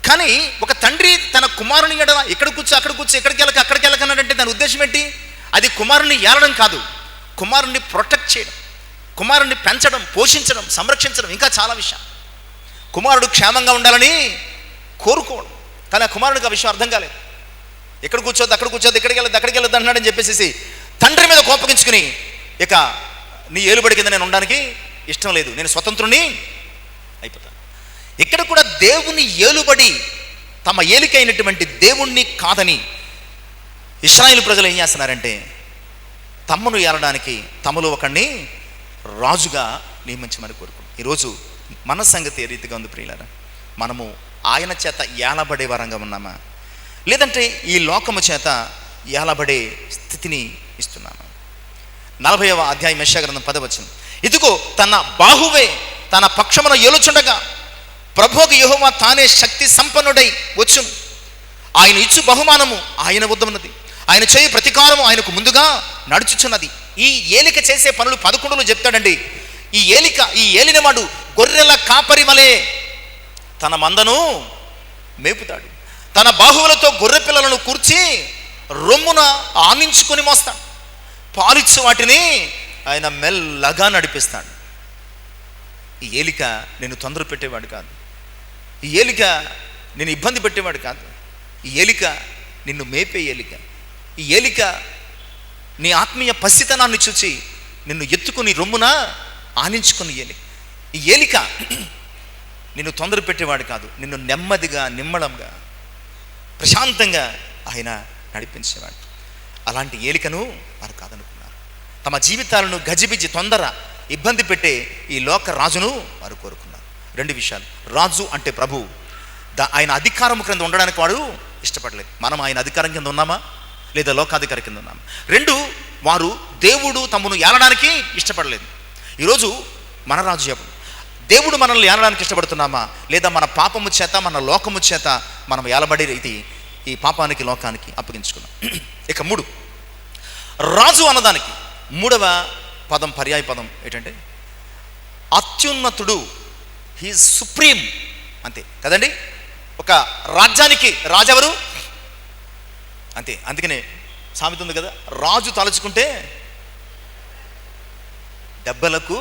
కానీ ఒక తండ్రి తన కుమారుని ఎడల ఇక్కడ కూర్చో, అక్కడ కూర్చో, ఎక్కడికి వెళ్ళక అక్కడికి వెళ్ళకన్నాడంటే దాని ఉద్దేశం ఏంటి? అది కుమారుని ఏలడం కాదు, కుమారుని ప్రొటెక్ట్ చేయడం, కుమారుని పెంచడం, పోషించడం, సంరక్షించడం, ఇంకా చాలా విషయం. కుమారుడు క్షేమంగా ఉండాలని కోరుకోవడం. కానీ ఆ కుమారుడికి ఆ విషయం అర్థం కాలేదు. ఎక్కడ కూర్చోద్దు, అక్కడ కూర్చోద్దు, ఎక్కడికి వెళ్ళొద్దు అన్నాడని చెప్పేసి తండ్రి మీద కోపగించుకుని, ఇక నీ ఏలుబడి కింద నేను ఉండడానికి ఇష్టం లేదు, నేను స్వతంత్రుని అయిపోతాను. ఇక్కడ కూడా దేవుని ఏలుబడి, తమ ఏలికైనటువంటి దేవుణ్ణి కాదని ఇశ్రాయేలు ప్రజలు ఏం చేస్తున్నారంటే తమ్మును ఏలడానికి తమలో ఒకడిని రాజుగా నియమించమని కోరుకుంటారు. ఈరోజు మన సంగతి ఏ రీతిగా ఉంది ప్రియులారా? మనము ఆయన చేత ఏలబడే వరంగా ఉన్నామా, లేదంటే ఈ లోకము చేత ఏలబడే స్థితిని ఇస్తున్నామా? 40వ అధ్యాయం యెషయా గ్రంథం 10 ఇదిగో తన బాహువే తన పక్షమున ఏలుచుండగా ప్రభువుకు యెహోవా తానే శక్తి సంపన్నుడై వచ్చును. ఆయన ఇచ్చు బహుమానము ఆయన వద్ద ఉన్నది, ఆయన చేయి ప్రతికారము ఆయనకు ముందుగా నడుచుచున్నది. ఈ ఏలిక చేసే పనులు 11లో చెప్తాడండి. ఈ ఏలినవాడు గొర్రెల కాపరి వలె తన మందను మేపుతాడు. తన బాహువులతో గొర్రె పిల్లలను కూర్చి రొమ్మున ఆనించుకొని మోస్తాడు. పాలిచ్చు వాటిని ఆయన మెల్లగా నడిపిస్తాడు. ఈ ఏలిక నేను తొందర పెట్టేవాడు కాదు. ఈ ఏలిక నిన్ను ఇబ్బంది పెట్టేవాడు కాదు. ఈ ఏలిక నిన్ను మేపే ఏలిక. ఈ ఏలిక నీ ఆత్మీయ పసితనాన్ని చూచి నిన్ను ఎత్తుకుని రొమ్మున ఆనించుకుని ఏలిక. ఈ ఏలిక నిన్ను తొందర పెట్టేవాడు కాదు, నిన్ను నెమ్మదిగా నిమ్మడంగా ప్రశాంతంగా ఆయన నడిపించేవాడు. అలాంటి ఏలికను వారు కాదనుకున్నారు. తమ జీవితాలను గజిబిజి తొందర ఇబ్బంది పెట్టే ఈ లోక రాజును వారు కోరుకున్నారు. రెండు విషయాలు. రాజు అంటే ప్రభు, ఆయన అధికారం క్రింద ఉండడానికి వాడు ఇష్టపడలేదు. మనం ఆయన అధికారం కింద ఉన్నామా లేదా లోకాధికారి కింద ఉన్నామా? రెండు, వారు దేవుడు తమను ఏలడానికి ఇష్టపడలేదు. ఈరోజు మన రాజు ఎవరు? దేవుడు మనల్ని ఏలడానికి ఇష్టపడుతున్నామా లేదా మన పాపము చేత మన లోకము చేత మనం ఏలబడి ఇది ఈ పాపానికి లోకానికి అప్పగించుకున్నాం. ఇక మూడు, రాజు అన్నదానికి మూడవ పదం పర్యాయ పదం ఏంటంటే అత్యున్నతుడు. హీ సుప్రీం, అంతే కదండి. ఒక రాజ్యానికి రాజెవరు అంతే. అందుకనే సామెత ఉంది కదా, రాజు తలుచుకుంటే దెబ్బలకు,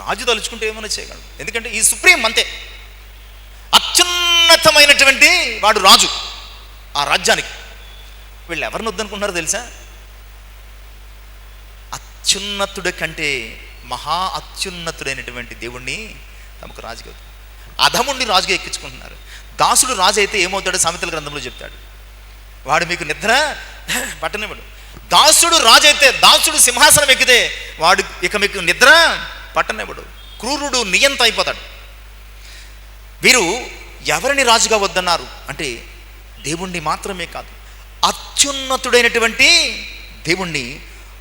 రాజు తలుచుకుంటే ఏమైనా చేయగలడు. ఎందుకంటే ఈ సుప్రీం, అంతే. అత్యున్నతమైనటువంటి వాడు రాజు ఆ రాజ్యానికి. వీళ్ళు ఎవరిని వద్దనుకుంటున్నారో తెలుసా? అత్యున్నతుడి కంటే మహా అత్యున్నతుడైనటువంటి దేవుణ్ణి తమకు రాజుగా, అధముణ్ణి రాజుగా ఎక్కించుకుంటున్నారు. దాసుడు రాజు అయితే ఏమవుతాడో సామెతల గ్రంథంలో చెప్తాడు. వాడు మీకు నిద్ర పట్టనివ్వడు. దాసుడు రాజు అయితే, దాసుడు సింహాసనం ఎక్కితే వాడు ఇక మీకు నిద్ర పట్టనివ్వడు. క్రూరుడు నియంత అయిపోతాడు. వీరు ఎవరిని రాజుగా వద్దన్నారు అంటే దేవుణ్ణి మాత్రమే కాదు, అత్యున్నతుడైనటువంటి దేవుణ్ణి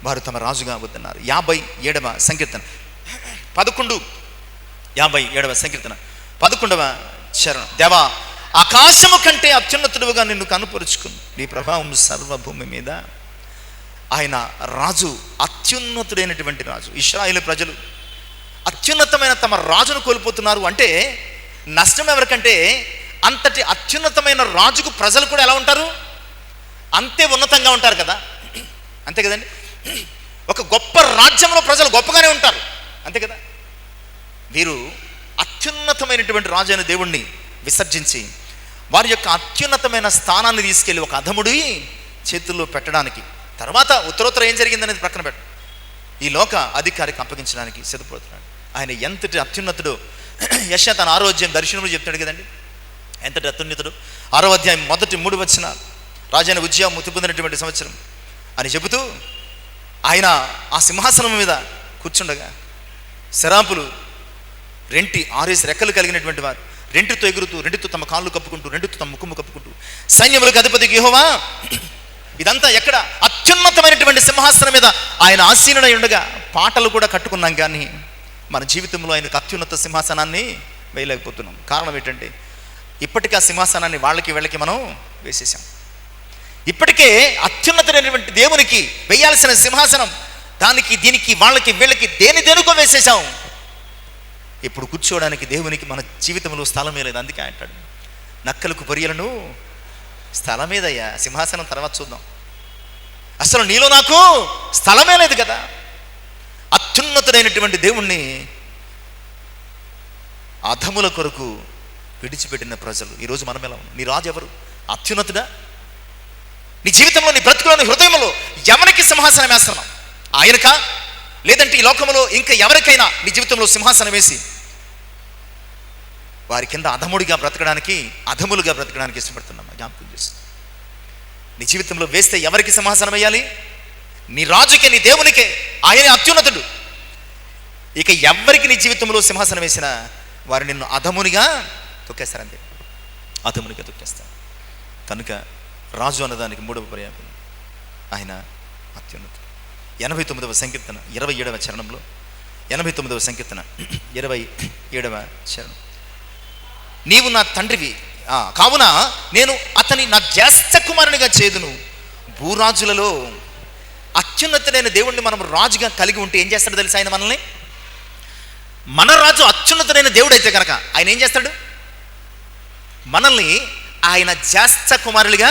వారు తమ రాజుగా వద్దన్నారు. 57వ సంకీర్తన 57వ సంకీర్తన 11వ చరణం. దేవా, ఆకాశము కంటే అత్యున్నతుడుగా నిన్ను కనుపరుచుకుని నీ ప్రభావం సర్వభూమి మీద. ఆయన రాజు, అత్యున్నతుడైనటువంటి రాజు. ఇశ్రాయేలు ప్రజలు అత్యున్నతమైన తమ రాజును కోల్పోతున్నారు అంటే నష్టం ఎవరికంటే అంతటి అత్యున్నతమైన రాజుకు ప్రజలు కూడా ఎలా ఉంటారు? అంతే ఉన్నతంగా ఉంటారు కదా, అంతే కదండి. ఒక గొప్ప రాజ్యంలో ప్రజలు గొప్పగానే ఉంటారు, అంతే కదా. వీరు అత్యున్నతమైనటువంటి రాజు అయిన దేవుణ్ణి విసర్జించి వారి యొక్క అత్యున్నతమైన స్థానాన్ని తీసుకెళ్ళి ఒక అధముడి చేతుల్లో పెట్టడానికి, తర్వాత ఉత్తరోత్తర ఏం జరిగిందనేది ప్రక్కన పెట్ట, ఈ లోక అధికారికి అప్పగించడానికి సిద్ధపడుతున్నాడు. ఆయన ఎంతటి అత్యున్నతుడు. యెషయా తన 6వ అధ్యాయం దర్శనంలో చెప్తాడు కదండి, ఎంతటి అత్యున్నతుడు. 6వ అధ్యాయం మొదటి 3 వచనాలు, రాజైన ఉజ్జియా మృతి పొందినటువంటి సంవత్సరం అని చెబుతూ ఆయన ఆ సింహాసనం మీద కూర్చుండగా శరాపులు రెంటి 6 రెక్కలు కలిగినటువంటి వారు రెంటితో ఎగురుతూ, రెంటితో తమ కాళ్ళు కప్పుకుంటూ, రెంటితో తమ ముఖము కప్పుకుంటూ, సైన్యములకు అధిపతి యెహోవా. ఇదంతా ఎక్కడ? అత్యున్నతమైనటువంటి సింహాసనం మీద ఆయన ఆసీనుడై ఉండగా పాటలు కూడా కట్టుకున్నాం, కానీ మన జీవితంలో ఆయనకు అత్యున్నత సింహాసనాన్ని వేయలేకపోతున్నాం. కారణం ఏంటంటే ఇప్పటికీ ఆ సింహాసనాన్ని వాళ్ళకి వీళ్ళకి మనం వేసేసాం. ఇప్పటికే అత్యున్నతమైనటువంటి దేవునికి వేయాల్సిన సింహాసనం దానికి, దీనికి, వాళ్ళకి, వీళ్ళకి దేనికో వేసేసాం. ఇప్పుడు కూర్చోవడానికి దేవునికి మన జీవితంలో స్థలమే లేదు. అందుకే అంటాడు, నక్కలకు పొరియలను స్థలమేదయ్యా, సింహాసనం తర్వాత చూద్దాం, అసలు నీలో నాకు స్థలమే లేదు కదా. అత్యున్నతుడైనటువంటి దేవుణ్ణి అధముల కొరకు విడిచిపెట్టిన ప్రజలు. ఈరోజు మనం ఎలా ఉన్నాం? నీ రాజు ఎవరు? అత్యున్నతుడా? నీ జీవితంలో, నీ బ్రతుకులోని హృదయంలో ఎవరికి సింహాసనం వేస్తున్నాం? ఆయనకా? లేదంటే ఈ లోకంలో ఇంకా ఎవరికైనా నీ జీవితంలో సింహాసనం వేసి వారి కింద అధముడిగా బ్రతకడానికి, అధములుగా బ్రతకడానికి ఇష్టపడుతున్నామా? జ్ఞాపకం చేసి నీ జీవితంలో వేస్తే ఎవరికి సింహాసనం వేయాలి? నీ రాజుకే, నీ దేవునికే. ఆయనే అత్యున్నతుడు. ఇక ఎవరికి నీ జీవితంలో సింహాసనం వేసినా వారు నిన్ను అధమునిగా తొక్కేస్తారంతే, అధమునిగా తొక్కేస్తారు. కనుక రాజు అన్నదానికి 3వ పర్యాయం ఆయన అత్యున్నతుడు. 89వ సంకీర్తన 27వ చరణంలో, 89వ సంకీర్తన 27వ చరణం, నీవు నా తండ్రివి కావున నేను అతని నా జ్యేష్ఠ కుమారునిగా చేదును. భూరాజులలో అత్యున్నతుడైన దేవుణ్ణి మనం రాజుగా కలిగి ఉంటే ఏం చేస్తాడు తెలుసా? ఆయన మనల్ని, మన రాజు అత్యున్నతుడైన దేవుడు అయితే కనుక ఆయన ఏం చేస్తాడు? మనల్ని ఆయన జ్యేష్ఠ కుమారులుగా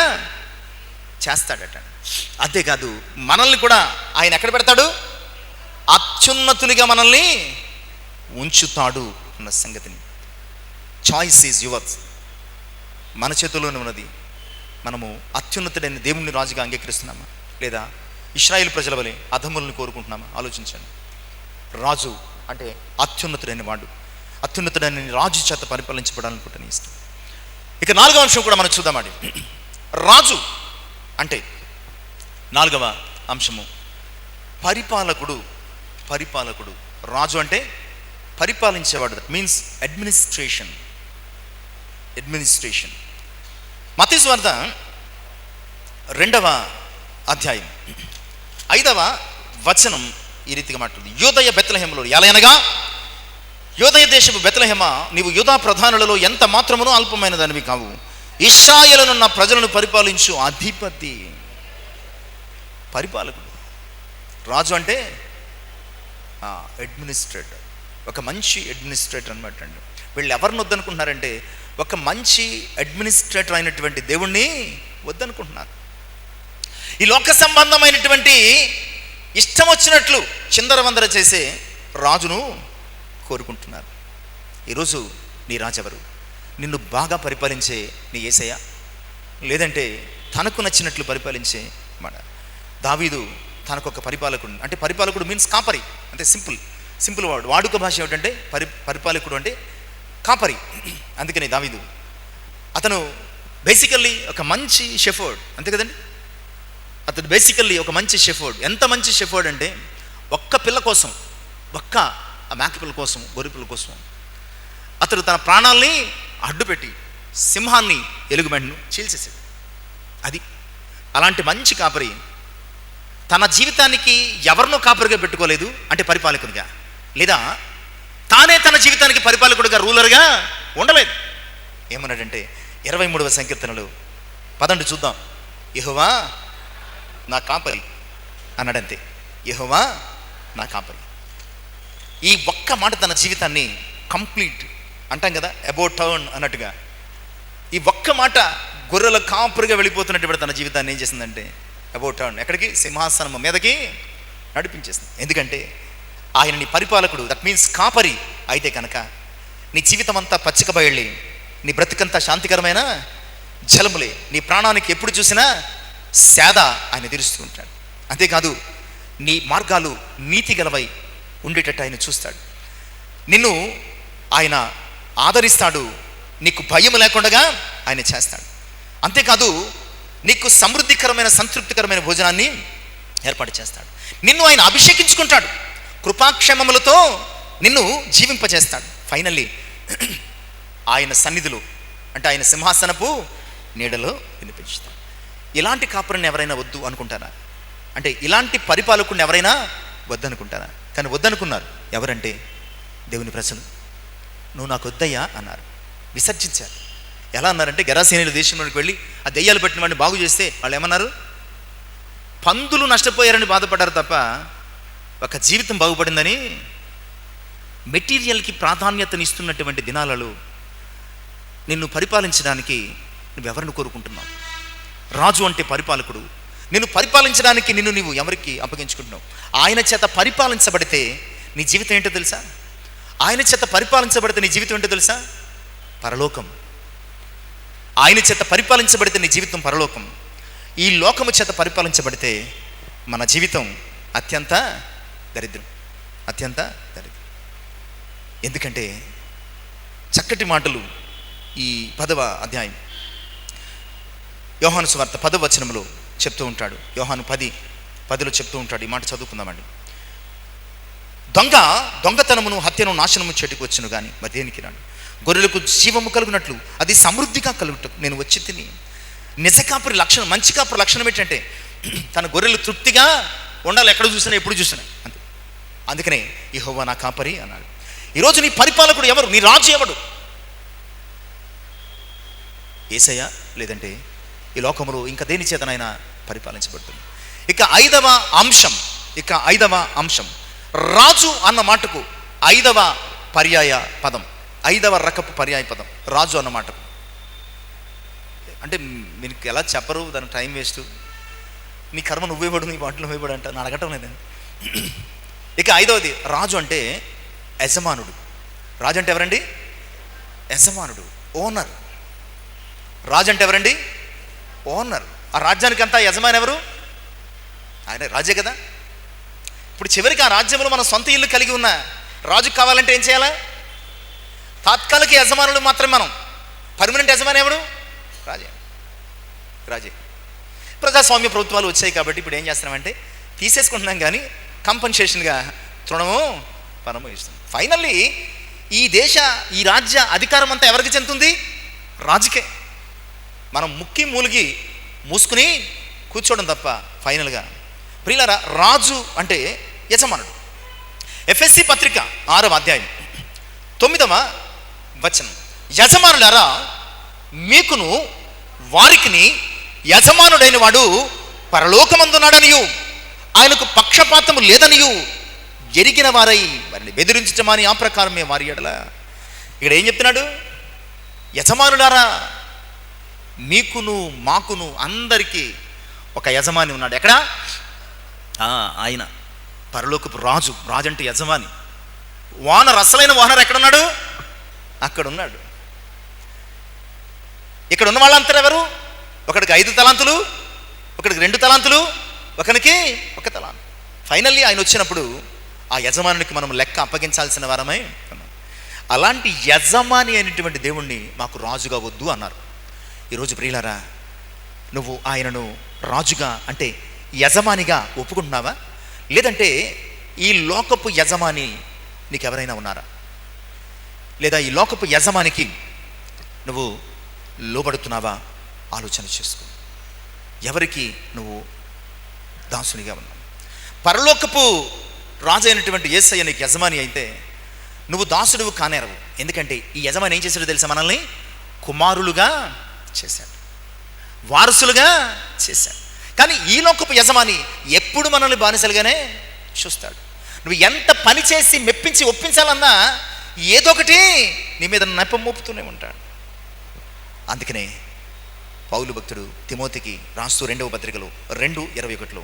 చేస్తాడట. అంతేకాదు మనల్ని కూడా ఆయన ఎక్కడ పెడతాడు? అత్యున్నతునిగా మనల్ని ఉంచుతాడు అన్న సంగతిని. Choice is yours. మన చేతుల్లోనే ఉన్నది. మనము అత్యున్నతుడైన దేవుణ్ణి రాజుగా అంగీకరిస్తున్నామా, లేదా ఇశ్రాయేలు ప్రజల వలె అధములను కోరుకుంటున్నామా? ఆలోచించండి. రాజు అంటే అత్యున్నతుడైన వాడు, అత్యున్నతుడైన రాజు చేత పరిపాలించబడాలనుకుంటున్న ఇష్టం. ఇక 4వ అంశం కూడా మనం చూద్దామండి. రాజు అంటే 4వ అంశము పరిపాలకుడు. పరిపాలకుడు, రాజు అంటే పరిపాలించేవాడు. That means administration. మత్తయి సువార్త 2వ అధ్యాయం 5వ వచనం ఈ రీతిగా మాట్లాడుతుంది. యూదయ బెత్లెహేములో ఎలయనగా, యూదయ దేశపు బెత్లెహేమా, నీవు యూదా ప్రధానులలో ఎంత మాత్రమునో అల్పమైన దానివి కావు, ఇశ్రాయేలునున్న ప్రజలను పరిపాలించు అధిపతి. పరిపాలకుడు. రాజు అంటే అడ్మినిస్ట్రేటర్, ఒక మంచి అడ్మినిస్ట్రేటర్ అనమాట అండి. వీళ్ళు ఎవరిని వద్దనుకుంటున్నారంటే ఒక మంచి అడ్మినిస్ట్రేటర్ అయినటువంటి దేవుణ్ణి వద్దనుకుంటున్నారు. ఈ లోక సంబంధమైనటువంటి ఇష్టం వచ్చినట్లు చిందరవందర చేసే రాజును కోరుకుంటున్నారు. ఈరోజు నీ రాజు ఎవరు? నిన్ను బాగా పరిపాలించే నీ యేసయ్య, లేదంటే తనకు నచ్చినట్లు పరిపాలించే మన దావీదు తనకొక పరిపాలకుడు. అంటే పరిపాలకుడు మీన్స్ కాపరి, అంటే సింపుల్ వాడుక భాష ఏమిటంటే పరిపాలకుడు అంటే కాపరి. అందుకని దావీదు అతను బేసికల్లీ ఒక మంచి షెఫర్డ్, అంతే కదండి. అతడు బేసికల్లీ ఒక మంచి షెఫర్డ్. ఎంత మంచి షెఫర్డ్ అంటే ఒక్క పిల్ల కోసం, ఒక్క ఆ మేక పిల్ల కోసం, గొర్రె పిల్ల కోసం అతడు తన ప్రాణాల్ని అడ్డుపెట్టి సింహాన్ని, ఎలుగుబంటిను చీల్చేసాడు. అది అలాంటి మంచి కాపరి తన జీవితానికి ఎవరినో కాపరిగా పెట్టుకోలేదు, అంటే పరిపాలకునిగా, లేదా తానే తన జీవితానికి పరిపాలకుడిగా, రూలర్గా ఉండలేదు. ఏమన్నాడంటే 23వ సంకీర్తనలో 10 చూద్దాం. యెహోవా నా కాపరి అన్నాడంతే. యెహోవా నా కాపరి. ఈ ఒక్క మాట తన జీవితాన్ని కంప్లీట్ అంటాం కదా, అబౌట్ టర్న్ అన్నట్టుగా, ఈ ఒక్క మాట గొర్రెల కాపరిగా వెళ్ళిపోతున్నటువంటి తన జీవితాన్ని ఏం చేసిందంటే అబౌట్ టర్న్, ఎక్కడికి? సింహాసనం మీదకి నడిపించేసింది. ఎందుకంటే ఆయన నీ పరిపాలకుడు, దట్ మీన్స్ కాపరి అయితే కనుక నీ జీవితం అంతా పచ్చిక బయళ్ళి, నీ బ్రతికంతా శాంతికరమైన జలములే, నీ ప్రాణానికి ఎప్పుడు చూసినా సేద ఆయన తీరుస్తూ ఉంటాడు. అంతేకాదు నీ మార్గాలు నీతి గలవై ఉండేటట్టు ఆయన చూస్తాడు. నిన్ను ఆయన ఆదరిస్తాడు, నీకు భయం లేకుండా ఆయన చేస్తాడు. అంతేకాదు నీకు సమృద్ధికరమైన సంతృప్తికరమైన భోజనాన్ని ఏర్పాటు చేస్తాడు. నిన్ను ఆయన అభిషేకించుకుంటాడు, కృపాక్షేమములతో నిన్ను జీవింపచేస్తాడు. ఫైనల్లీ ఆయన సన్నిధిలో, అంటే ఆయన సింహాసనపు నీడలో వినిపించుతాడు. ఇలాంటి కాపురిని ఎవరైనా వద్దు అనుకుంటారా? అంటే ఇలాంటి పరిపాలకుడిని ఎవరైనా వద్దనుకుంటారా? కానీ వద్దనుకున్నారు. ఎవరంటే దేవుని ప్రజలు. నువ్వు నాకు వద్దయ్యా అన్నారు, విసర్జించారు. ఎలా అన్నారంటే గెరాసేనీల దేశంలోకి వెళ్ళి ఆ దెయ్యాలు పెట్టిన వాడిని బాగు చేస్తే వాళ్ళు ఏమన్నారు? పందులు నష్టపోయారని బాధపడ్డారు తప్ప ఒక జీవితం బాగుపడిందని, మెటీరియల్కి ప్రాధాన్యతనిస్తున్నటువంటి దినాలలో నిన్ను పరిపాలించడానికి నువ్వెవరిని కోరుకుంటున్నావు? రాజు అంటే పరిపాలకుడు. నిన్ను పరిపాలించడానికి నిన్ను నీవు ఎవరికి అప్పగించుకుంటున్నావు? ఆయన చేత పరిపాలించబడితే నీ జీవితం ఏంటో తెలుసా? ఆయన చేత పరిపాలించబడితే నీ జీవితం ఏంటో తెలుసా? పరలోకం. ఆయన చేత పరిపాలించబడితే నీ జీవితం పరలోకం. ఈ లోకము చేత పరిపాలించబడితే మన జీవితం అత్యంత దరిద్రం. ఎందుకంటే చక్కటి మాటలు ఈ 10వ అధ్యాయం యోహాను సువార్త 10వ వచనంలో చెప్తూ ఉంటాడు. యోహాను 10:10 చెప్తూ ఉంటాడు. ఈ మాట చదువుకుందామండి. దొంగతనమును, హత్యను, నాశనము చెట్టుకు వచ్చును కానీ మరి దేనికి రాను? గొర్రెలకు జీవము కలుగునట్లు అది సమృద్ధిగా కలుగుట నేను వచ్చి తిని. నిజకాపురి లక్షణం, మంచి కాపురి లక్షణం ఏంటంటే తన గొర్రెలు తృప్తిగా ఉండాలి, ఎక్కడ చూసినా, ఎప్పుడు చూసినా. అంతే. అందుకనే యెహోవా నా కాపరి అన్నాడు. ఈరోజు నీ పరిపాలకుడు ఎవరు? నీ రాజు ఎవడు? యేసయ్య, లేదంటే ఈ లోకములో ఇంకా దేని చేతనైనా పరిపాలించబడుతుంది. ఇక ఐదవ అంశం రాజు అన్న మాటకు 5వ పర్యాయ పదం, 5వ రకపు పర్యాయ పదం రాజు అన్న మాటకు. అంటే మీకు ఎలా చెప్పరు, దాని టైం వేస్ట్. నీ కర్మ నువ్వేవాడు, నీ బాటలు నువ్వేవాడు అంట, నా అడగటం లేదండి. ఇక 5వది రాజు అంటే యజమానుడు. రాజు అంటే ఎవరండి? యజమానుడు, ఓనర్. రాజు అంటే ఎవరండి? ఓనర్. ఆ రాజ్యానికి అంతా యజమాని ఎవరు? ఆయన రాజే కదా. ఇప్పుడు చివరికి ఆ రాజ్యంలో మనం సొంత ఇల్లు కలిగి ఉన్న రాజుకు కావాలంటే ఏం చేయాలా? తాత్కాలిక యజమానులు మాత్రమే మనం. పర్మనెంట్ యజమాని ఎవడు? రాజే. ప్రజాస్వామ్య ప్రభుత్వాలు వచ్చాయి కాబట్టి ఇప్పుడు ఏం చేస్తున్నామంటే తీసేసుకుంటున్నాం, కానీ కంపన్సేషన్గా తృణము పరము ఇస్తాం. ఫైనల్లీ ఈ రాజ్య అధికారం అంతా ఎవరికి చెందుతుంది? రాజుకే. మనం ముక్కి మూలిగి మూసుకుని కూర్చోవడం తప్ప ఫైనల్గా. ప్రియులారా, రాజు అంటే యజమానుడు. ఎఫెసీ పత్రిక 6వ అధ్యాయం 9వ వచనం, యజమానులారా మీకును వారికిని యజమానుడైన వాడు పరలోకమందున్నాడనియు ఆయనకు పక్షపాతము లేదనియు ఎరిగిన వారై వారిని బెదిరించటమని ఆ ప్రకారమే వారి ఎడల. ఇక్కడ ఏం చెప్తున్నాడు? యజమానులారా మీకును మాకును అందరికీ ఒక యజమాని ఉన్నాడు. ఎక్కడ? ఆయన పరలోకపు రాజు. రాజు అంటే యజమాని. ఓనర్, అసలైన ఓనర్ ఎక్కడున్నాడు? అక్కడ ఉన్నాడు. ఇక్కడ ఉన్న వాళ్ళంతా ఎవరు? ఒకడికి 5 తలాంతులు, ఒకడికి 2 తలాంతులు, ఒకనికి 1 తలాంతు. ఫైనల్లీ ఆయన వచ్చినప్పుడు ఆ యజమానునికి మనం లెక్క అప్పగించాల్సిన వారమై ఉన్నాం. అలాంటి యజమాని అయినటువంటి దేవుణ్ణి మాకు రాజుగా వద్దు అన్నారు. ఈరోజు ప్రియులారా, నువ్వు ఆయనను రాజుగా అంటే యజమానిగా ఒప్పుకుంటున్నావా? లేదంటే ఈ లోకపు యజమాని నీకు ఎవరైనా ఉన్నారా? లేదా ఈ లోకపు యజమానికి నువ్వు లోబడుతున్నావా? ఆలోచన చేసుకో. ఎవరికి నువ్వు దాసునిగా ఉన్నావు? పరలోకపు రాజు అయినటువంటి యేసయ్య నీకు యజమాని అయితే నువ్వు దాసుడువు కానేరవు. ఎందుకంటే ఈ యజమాని ఏం చేశాడో తెలుసా? మనల్ని కుమారులుగా చేశాడు, వారసులుగా చేశాడు. కానీ ఈ లోకపు యజమాని ఎప్పుడు మనల్ని బానిసలుగానే చూస్తాడు. నువ్వు ఎంత పని చేసి మెప్పించి ఒప్పించాలన్నా ఏదో ఒకటి నీ మీద నెపం మోపుతూనే ఉంటాడు. అందుకనే పౌలు భక్తుడు తిమోతికి రాస్తూ 2వ పత్రికలో 2:21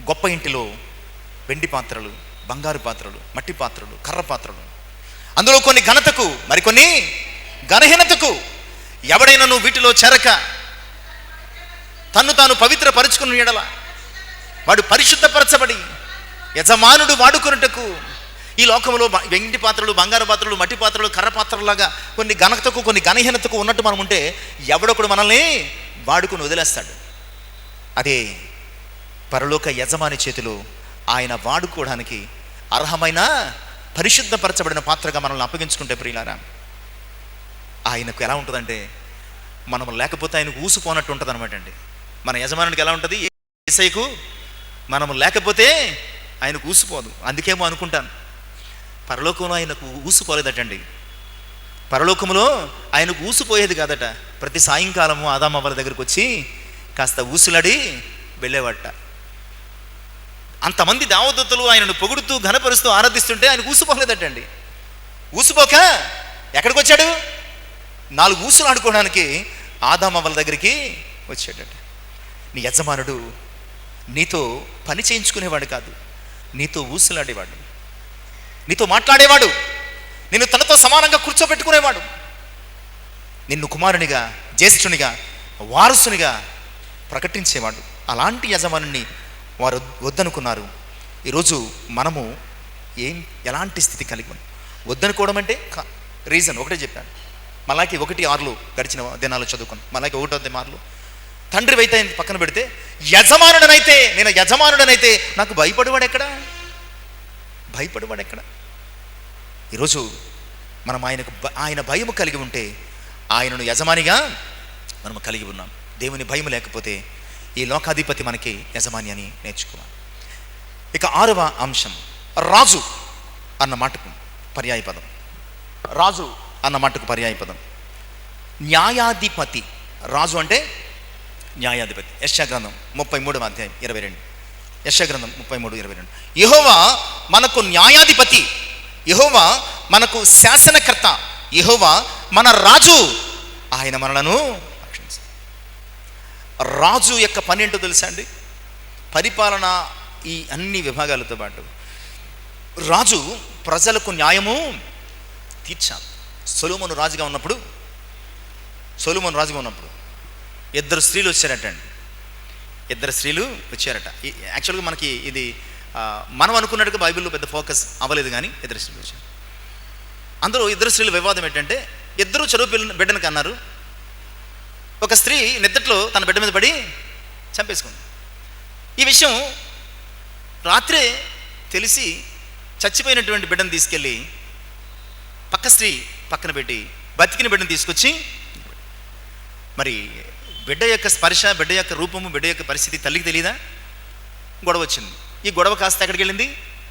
గొప్ప ఇంటిలో వెండి పాత్రలు, బంగారు పాత్రలు, మట్టి పాత్రలు, కర్ర పాత్రలు, అందులో కొన్ని ఘనతకు మరికొన్ని ఘనహీనతకు, ఎవడైనా నువ్వు వీటిలో చెరక తన్ను తాను పవిత్రపరుచుకుని ఎడల వాడు పరిశుద్ధపరచబడి యజమానుడు వాడుకున్నటకు. ఈ లోకంలో వెండి పాత్రలు, బంగారు పాత్రలు, మట్టి పాత్రలు, కర్ర పాత్రలాగా కొన్ని ఘనతకు కొన్ని ఘనహీనతకు ఉన్నట్టు మనం ఉంటే ఎవడొకడు మనల్ని వాడుకుని వదిలేస్తాడు. అదే పరలోక యజమాని చేతిలో ఆయన వాడుకోవడానికి అర్హమైన పరిశుద్ధపరచబడిన పాత్రగా మనల్ని అప్పగించుకుంటే ప్రియులారా, ఆయనకు ఎలా ఉంటుందంటే మనం లేకపోతే ఆయనకు ఊసిపోనట్టు ఉంటుంది అనమాట అండి. మన యజమానునికి ఎలా ఉంటుంది? యేసయ్యకు మనము లేకపోతే ఆయనకు ఊసిపోదు. అందుకేమో అనుకుంటాను పరలోకంలో ఆయనకు ఊసిపోలేదటండి. పరలోకంలో ఆయనకు ఊసిపోయేది కాదట. ప్రతి సాయంకాలము ఆదామవ్వల దగ్గరికి వచ్చి కాస్త ఊసులాడి వెళ్ళేవాట. అంతమంది దేవదూతలు ఆయనను పొగుడుతూ ఘనపరుస్తూ ఆరాధిస్తుంటే ఆయనకు ఊసిపోలేదటండి. ఊసిపోక ఎక్కడికి వచ్చాడు? 4 ఊసులు ఆడుకోవడానికి ఆదామవ్వల దగ్గరికి వచ్చాడట. నీ యజమానుడు నీతో పని చేయించుకునేవాడు కాదు, నీతో ఊసులాడేవాడు, నీతో మాట్లాడేవాడు, నిన్ను తనతో సమానంగా కూర్చోబెట్టుకునేవాడు, నిన్ను కుమారునిగా, జ్యేష్ఠునిగా, వారసునిగా ప్రకటించేవాడు. అలాంటి యజమానుని వారు వద్దనుకున్నారు. ఈరోజు మనము ఎలాంటి స్థితి కలిగి ఉన్నాం? వద్దనుకోవడం అంటే రీజన్ ఒకటే చెప్పాను. మలాకి 1:6 గడిచిన దినాలు చదువుకున్నాం. మలాకి 1:6 తండ్రి అయితే పక్కన పెడితే నేను యజమానుడనైతే నాకు భయపడేవాడు ఎక్కడ? ఈరోజు మనం ఆయన భయము కలిగి ఉంటే ఆయనను యజమానిగా మనం కలిగి ఉన్నాం. దేవుని భయం లేకపోతే ఈ లోకాధిపతి మనకి యజమాని అని నేర్చుకోవాలి. ఇక 6వ అంశం, రాజు అన్న మాటకు పర్యాయపదం. రాజు అన్న మాటకు పర్యాయపదం న్యాయాధిపతి. రాజు అంటే న్యాయాధిపతి. యెషయా గ్రంథం 33:22. యెషయా గ్రంథం 33:22. యెహోవా మనకు న్యాయాధిపతి, యెహోవా మనకు శాసనకర్త, యెహోవా మన రాజు, ఆయన మనలను రక్షించాలి. రాజు యొక్క పని ఏంటో తెలుసా అండి? పరిపాలన, ఈ అన్ని విభాగాలతో పాటు రాజు ప్రజలకు న్యాయము తీర్చాలి. సొలొమోను రాజుగా ఉన్నప్పుడు సొలొమోను రాజుగా ఉన్నప్పుడు ఇద్దరు స్త్రీలు వచ్చారటండి. యాక్చువల్గా మనకి ఇది మనం అనుకున్నట్టుగా బైబిల్లో పెద్ద ఫోకస్ అవ్వలేదు, కానీ ఇద్దరు స్త్రీలు వచ్చారు. అందులో ఇద్దరు స్త్రీల వివాదం ఏంటంటే, ఇద్దరు చదువు బిడ్డను కన్నారు. ఒక స్త్రీ నిద్దట్లో తన బిడ్డ మీద పడి చంపేసుకుంది. ఈ విషయం రాత్రే తెలిసి చచ్చిపోయినటువంటి బిడ్డను తీసుకెళ్ళి పక్క స్త్రీ పక్కన పెట్టి బతికిన బిడ్డను తీసుకొచ్చి, మరి బిడ్డ యొక్క స్పర్శ, బిడ్డ యొక్క రూపము, బిడ్డ యొక్క పరిస్థితి తల్లికి తెలియదా? గొడవ వచ్చింది. ఈ గొడవ కాస్త ఎక్కడికి వెళ్ళింది?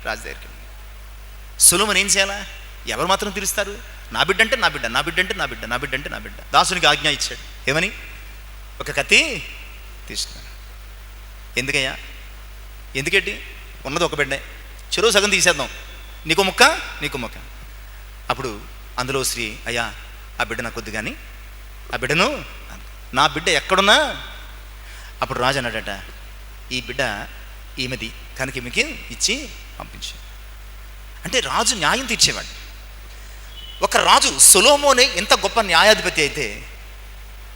రాజు దగ్గరికి వెళ్ళింది. సొలొమోను ఏం చేయాలా? ఎవరు మాత్రం తీరుస్తారు? నా బిడ్డ అంటే నా బిడ్డ, నా బిడ్డ అంటే నా బిడ్డ, నా బిడ్డ అంటే నా బిడ్డ. దాసునికి ఆజ్ఞ ఇచ్చాడు. ఏమని? ఒక కత్తి తీసుకున్నాను. ఎందుకయ్యా? ఎందుకేంటి? ఉన్నది ఒక బిడ్డే, చెరువు సగం తీసేద్దాం, నీకు ముక్క నీకు ముక్క. అప్పుడు అందులో స్త్రీ, అయ్యా ఆ బిడ్డ నాకు వద్దు, కానీ ఆ బిడ్డను, నా బిడ్డ ఎక్కడున్నా. అప్పుడు రాజు అన్నాడట, ఈ బిడ్డ ఈమెది కనుక ఈమెకి ఇచ్చి పంపించు. అంటే రాజు న్యాయం తీర్చేవాడు. ఒక రాజు సొలొమోనే ఎంత గొప్ప న్యాయాధిపతి అయితే,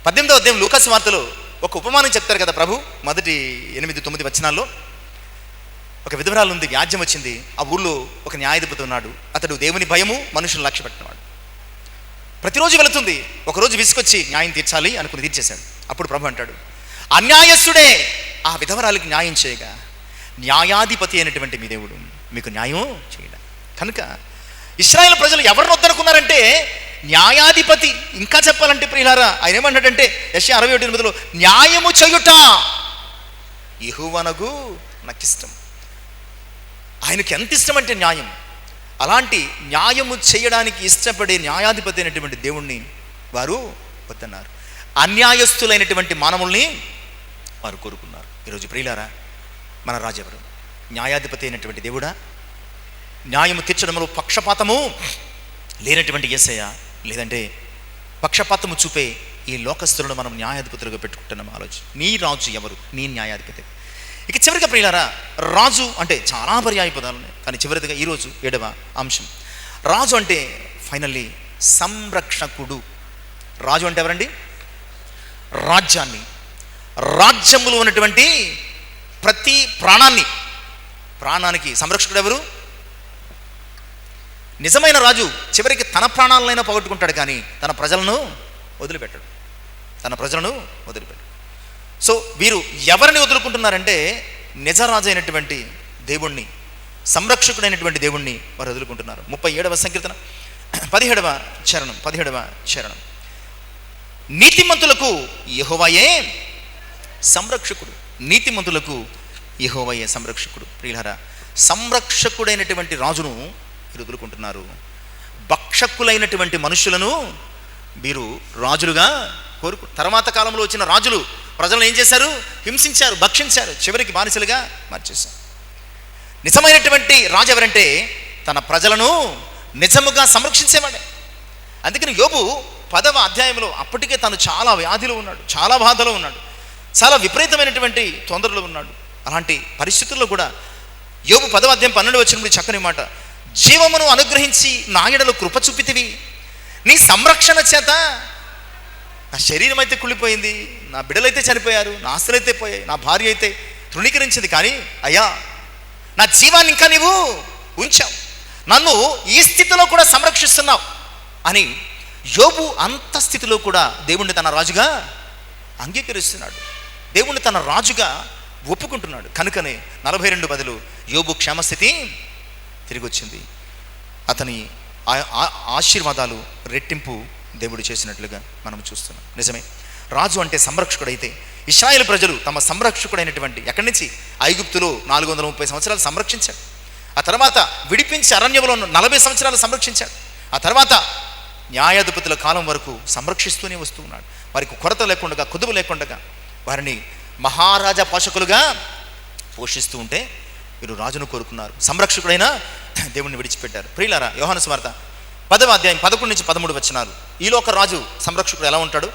18వ అధ్యాయం లూకా సువార్తలో ఒక ఉపమానం చెప్తారు కదా ప్రభు. మొదటి 8-9 వచనాల్లో ఒక విధవరాలు ఉంది, వ్యాజ్యం వచ్చింది. ఆ ఊళ్ళో ఒక న్యాయాధిపతి ఉన్నాడు. అతడు దేవుని భయము, మనుషులను లక్ష్య పెట్టినవాడు. ప్రతిరోజు వెళుతుంది. ఒకరోజు విసుకొచ్చి న్యాయం తీర్చాలి అనుకుని తీర్చేశాడు. అప్పుడు ప్రభు అంటాడు, అన్యాయస్తుడే ఆ విధవరాలికి న్యాయం చేయగా న్యాయాధిపతి అయినటువంటి మీ దేవుడు మీకు న్యాయం చేయడం. కనుక ఇశ్రాయేలు ప్రజలు ఎవరిని వద్దనుకున్నారంటే న్యాయాధిపతి. ఇంకా చెప్పాలంటే ప్రియులారా, ఆయన ఏమంటాడంటే యెషయా 61:8 న్యాయము చేయుట యెహోవానగు నాకిష్టం. ఆయనకి ఎంత ఇష్టం అంటే న్యాయం. అలాంటి న్యాయము చేయడానికి ఇష్టపడే న్యాయాధిపతి అయినటువంటి దేవుణ్ణి వారు వద్దన్నారు. అన్యాయస్తులైనటువంటి మానవుల్ని వారు కోరుకున్నారు. ఈరోజు ప్రియులారా, మన రాజు ఎవరు? న్యాయాధిపతి అయినటువంటి దేవుడా? న్యాయము తీర్చడంలో పక్షపాతము లేనటువంటి యేసయ్య, లేదంటే పక్షపాతము చూపే ఈ లోకస్తులను మనం న్యాయాధిపతులుగా పెట్టుకుంటున్నాం. ఆలోచన, నీ రాజు ఎవరు? నీ న్యాయాధిపతి. ఇక చివరిగా ప్రియులారా, రాజు అంటే చాలా పర్యాయ పదాలు ఉన్నాయి, కానీ చివరిగా ఈరోజు 7వ అంశం. రాజు అంటే ఫైనల్లీ సంరక్షకుడు. రాజు అంటే ఎవరండి? రాజ్యములో ఉన్నటువంటి ప్రతి ప్రాణానికి సంరక్షకుడు ఎవరు? నిజమైన రాజు చివరికి తన ప్రాణాలనైనా పోగొట్టుకుంటాడు, కానీ తన ప్రజలను వదిలిపెట్టాడు. సో వీరు ఎవరిని వదులుకుంటున్నారంటే నిజరాజు అయినటువంటి దేవుణ్ణి, సంరక్షకుడైనటువంటి దేవుణ్ణి వారు వదులుకుంటున్నారు. 37వ సంకీర్తన 17వ చరణం. నీతిమంతులకు యెహోవాయే సంరక్షకుడు. ప్రియులారా, సంరక్షకుడైనటువంటి రాజును వీరు వదులుకుంటున్నారు. భక్షకులైనటువంటి మనుషులను వీరు రాజులుగా తర్వాత కాలంలో వచ్చిన రాజులు ప్రజలను ఏం చేశారు? హింసించారు, భక్షించారు, చివరికి బానిసలుగా మార్చేశారు. నిజమైనటువంటి రాజు ఎవరంటే తన ప్రజలను నిజముగా సంరక్షించేవాడే. అందుకని యోబు 10వ అధ్యాయంలో అప్పటికే తను చాలా వ్యాధిలో ఉన్నాడు, చాలా బాధలో ఉన్నాడు, చాలా విపరీతమైనటువంటి తొందరలో ఉన్నాడు. అలాంటి పరిస్థితుల్లో కూడా యోబు 10వ అధ్యాయం 12వ వచనంలో చక్కని మాట, జీవమును అనుగ్రహించి నా యెడల కృప చూపితివి, నీ సంరక్షణ చేత నా శరీరం అయితే కుళ్ళిపోయింది, నా బిడ్డలైతే చనిపోయారు, నా ఆస్తులైతే పోయాయి, నా భార్య అయితే తృణీకరించింది, కానీ అయ్యా నా జీవాన్ని ఇంకా నీవు ఉంచావు, నన్ను ఈ స్థితిలో కూడా సంరక్షిస్తున్నావు అని యోబు అంత స్థితిలో కూడా దేవుణ్ణి తన రాజుగా అంగీకరిస్తున్నాడు, దేవుణ్ణి తన రాజుగా ఒప్పుకుంటున్నాడు. కనుకనే 42:10 యోబు క్షేమస్థితి తిరిగి వచ్చింది. అతని ఆశీర్వాదాలు రెట్టింపు దేవుడు చేసినట్లుగా మనం చూస్తున్నాం. నిజమే, రాజు అంటే సంరక్షకుడైతే ఇశ్రాయేలు ప్రజలు తమ సంరక్షకుడైనటువంటి ఎక్కడి నుంచి ఐగుప్తులో 430 సంవత్సరాలు సంరక్షించాడు. ఆ తర్వాత విడిపించి అరణ్యంలో 40 సంవత్సరాలు సంరక్షించాడు. ఆ తర్వాత న్యాయాధిపతుల కాలం వరకు సంరక్షిస్తూనే వస్తూ ఉన్నాడు. వారికి కొరత లేకుండా, కుదుపు లేకుండా వారిని మహారాజా పోషకులుగా పోషిస్తూ ఉంటే వీరు రాజును కోరుకున్నారు, సంరక్షకుడైన దేవుణ్ణి విడిచిపెట్టారు. ప్రియులారా, యోహాను సువార్త 10వ అధ్యాయం 11-13 వచనాలు. ఈ లోక రాజు సంరక్షకుడు ఎలా ఉంటాడు,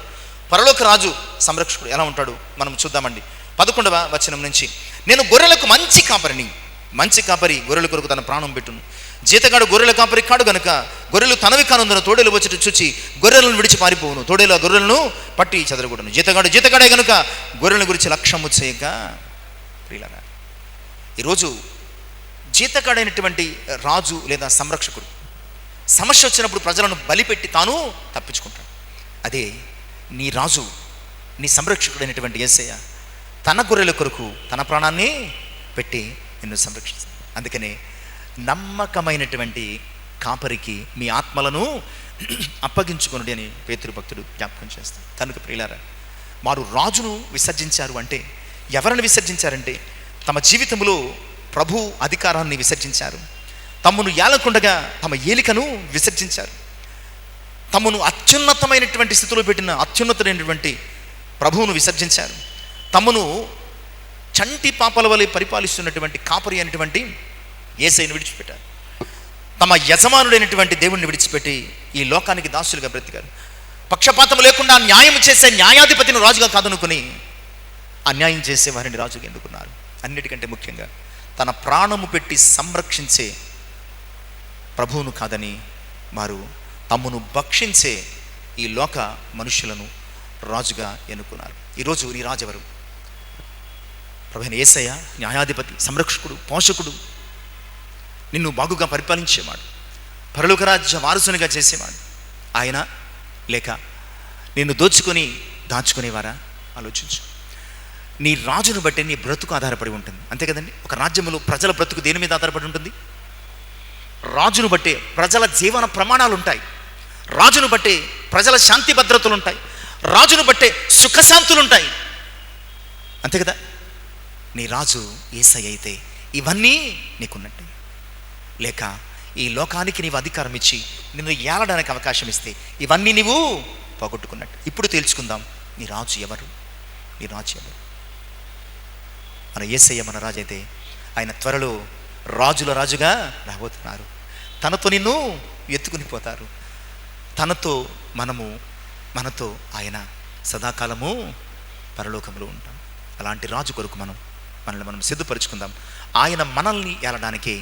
పరలోక రాజు సంరక్షకుడు ఎలా ఉంటాడు మనం చూద్దామండి. 11వ వచనం నుంచి, నేను గొర్రెలకు మంచి కాపరిని, మంచి కాపరి గొర్రెల కొరకు తన ప్రాణం పెట్టును. జీతగాడు గొర్రెల కాపరి కాడు గనుక గొర్రెలు తనవి కానందున తోడేలు వచ్చి చూచి గొర్రెలను విడిచి పారిపోవును. తోడేలు ఆ గొర్రెలను పట్టి చెదరగొడును. జీతగాడే గనుక గొర్రెల గురించి లక్ష్యము చేయక. ప్రియులారా, ఈరోజు జీతగాడైనటువంటి రాజు లేదా సంరక్షకుడు సమస్య వచ్చినప్పుడు ప్రజలను బలిపెట్టి తాను తప్పించుకుంటాడు. అదే నీ రాజు, నీ సంరక్షకుడైనటువంటి యేసయ్య తన గొర్రెల కొరకు తన ప్రాణాన్ని పెట్టి నిన్ను సంరక్షిస్తాడు. అందుకనే నమ్మకమైనటువంటి కాపరికి మీ ఆత్మలను అప్పగించుకొనుడి అని పేతురు భక్తుడు జ్ఞాపకం చేస్తాడు. కనుక ప్రియులారా, వారు రాజును విసర్జించారు అంటే ఎవరిని విసర్జించారంటే తమ జీవితంలో ప్రభు అధికారాన్ని విసర్జించారు. తమను ఏలకుండగా తమ ఏలికను విసర్జించారు. తమను అత్యున్నతమైనటువంటి స్థితిలో పెట్టిన అత్యున్నతమైనటువంటి ప్రభువును విసర్జించారు. తమను చంటి పాపల వలె పరిపాలిస్తున్నటువంటి కాపరి అయినటువంటి యేసయ్యను విడిచిపెట్టారు. తమ యజమానుడైనటువంటి దేవుణ్ణి విడిచిపెట్టి ఈ లోకానికి దాసులుగా బ్రతికారు. పక్షపాతం లేకుండా న్యాయం చేసే న్యాయాధిపతిని రాజుగా కాదనుకుని అన్యాయం చేసే వారిని రాజుగా ఎన్నుకున్నారు. అన్నిటికంటే ముఖ్యంగా తన ప్రాణము పెట్టి సంరక్షించే ప్రభువును కాదని వారు తమ్మును భక్షించే ఈ లోక మనుషులను రాజుగా ఎన్నుకున్నారు. ఈరోజు నీ రాజు ఎవరు? ప్రభువైన యేసయ్య న్యాయాధిపతి, సంరక్షకుడు, పోషకుడు, నిన్ను బాగుగా పరిపాలించేవాడు, పరలోక రాజ్య వారసునిగా చేసేవాడు ఆయన, లేక నిన్ను దోచుకొని దాచుకునేవారా? ఆలోచించు. నీ రాజును బట్టి నీ బ్రతుకు ఆధారపడి ఉంటుంది, అంతే కదండి. ఒక రాజ్యంలో ప్రజల బ్రతుకు దేని మీద ఆధారపడి ఉంటుంది? రాజును బట్టే ప్రజల జీవన ప్రమాణాలు ఉంటాయి. రాజును బట్టే ప్రజల శాంతి భద్రతలు ఉంటాయి. రాజును బట్టే సుఖశాంతులు ఉంటాయి, అంతే కదా. నీ రాజు యేసయ్య అయితే ఇవన్నీ నీకున్నట్టే. లేక ఈ లోకానికి నీవు అధికారం ఇచ్చి నిన్ను ఏలడానికి అవకాశం ఇస్తే ఇవన్నీ నీవు పోగొట్టుకున్నట్టు. ఇప్పుడు తేల్చుకుందాం, నీ రాజు ఎవరు? నీ రాజు ఎవరు? మన యేసయ్య మన రాజు అయితే ఆయన త్వరలో రాజుల రాజుగా రాబోతున్నారు. తనతో నిన్ను ఎత్తుకుని పోతారు. మనతో ఆయన సదాకాలము పరలోకంలో ఉంటాం. అలాంటి రాజు కొరకు మనల్ని మనం సిద్ధపరుచుకుందాం. ఆయన మనల్ని ఏలడానికే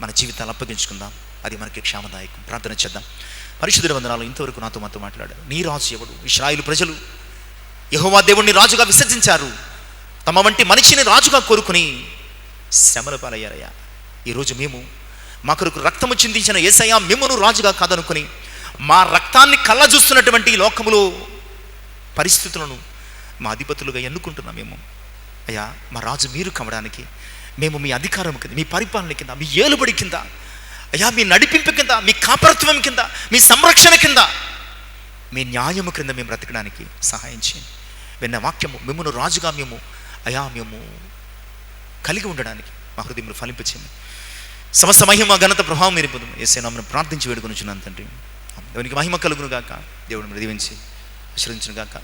మన జీవితాలు అప్పగించుకుందాం. అది మనకి క్షేమదాయకం. ప్రార్థన చేద్దాం. పరిశుద్ధుల వందనాలు, ఇంతవరకు నాతో మాట్లాడారు. నీ రాజు ఎవడు? ఇశ్రాయేలు ప్రజలు యెహోవా దేవుణ్ణి రాజుగా విసర్జించారు. తమ వంటి మనిషిని రాజుగా కోరుకుని శ్రమల పాలయ్యారయ్యా. ఈరోజు మేము మా కొరకు రక్తము చిందించిన యేసయ్య మిమ్మును రాజుగా కాదనుకుని మా రక్తాన్ని కళ్ళ చూస్తున్నటువంటి ఈ లోకములో పరిస్థితులను మా అధిపతులుగా ఎన్నుకుంటున్నాం. మేము అయ్యా, మా రాజు మీరు కావడానికి మేము మీ అధికారం కింద, మీ పరిపాలన కింద, మీ ఏలుబడి కింద, అయ్యా మీ నడిపింపు కింద, మీ కాపరత్వం కింద, మీ సంరక్షణ కింద, మీ న్యాయము క్రింద మేము బ్రతకడానికి సహాయం చేయండి. విన్న వాక్యము మిమ్మల్ని రాజుగా మేము కలిగి ఉండడానికి మా హృదయములు ఫలింపచేయండి. సమస్త మహిమ ఘనత ప్రభావం మీరు పొందుము. యేసయ్య నామమున ప్రార్థించి వేడుకొనుచున్నాను తండ్రి. దేవునికి మహిమ కలుగును గాక. దేవుడు దీవించి ఆశీర్వదించును గాక.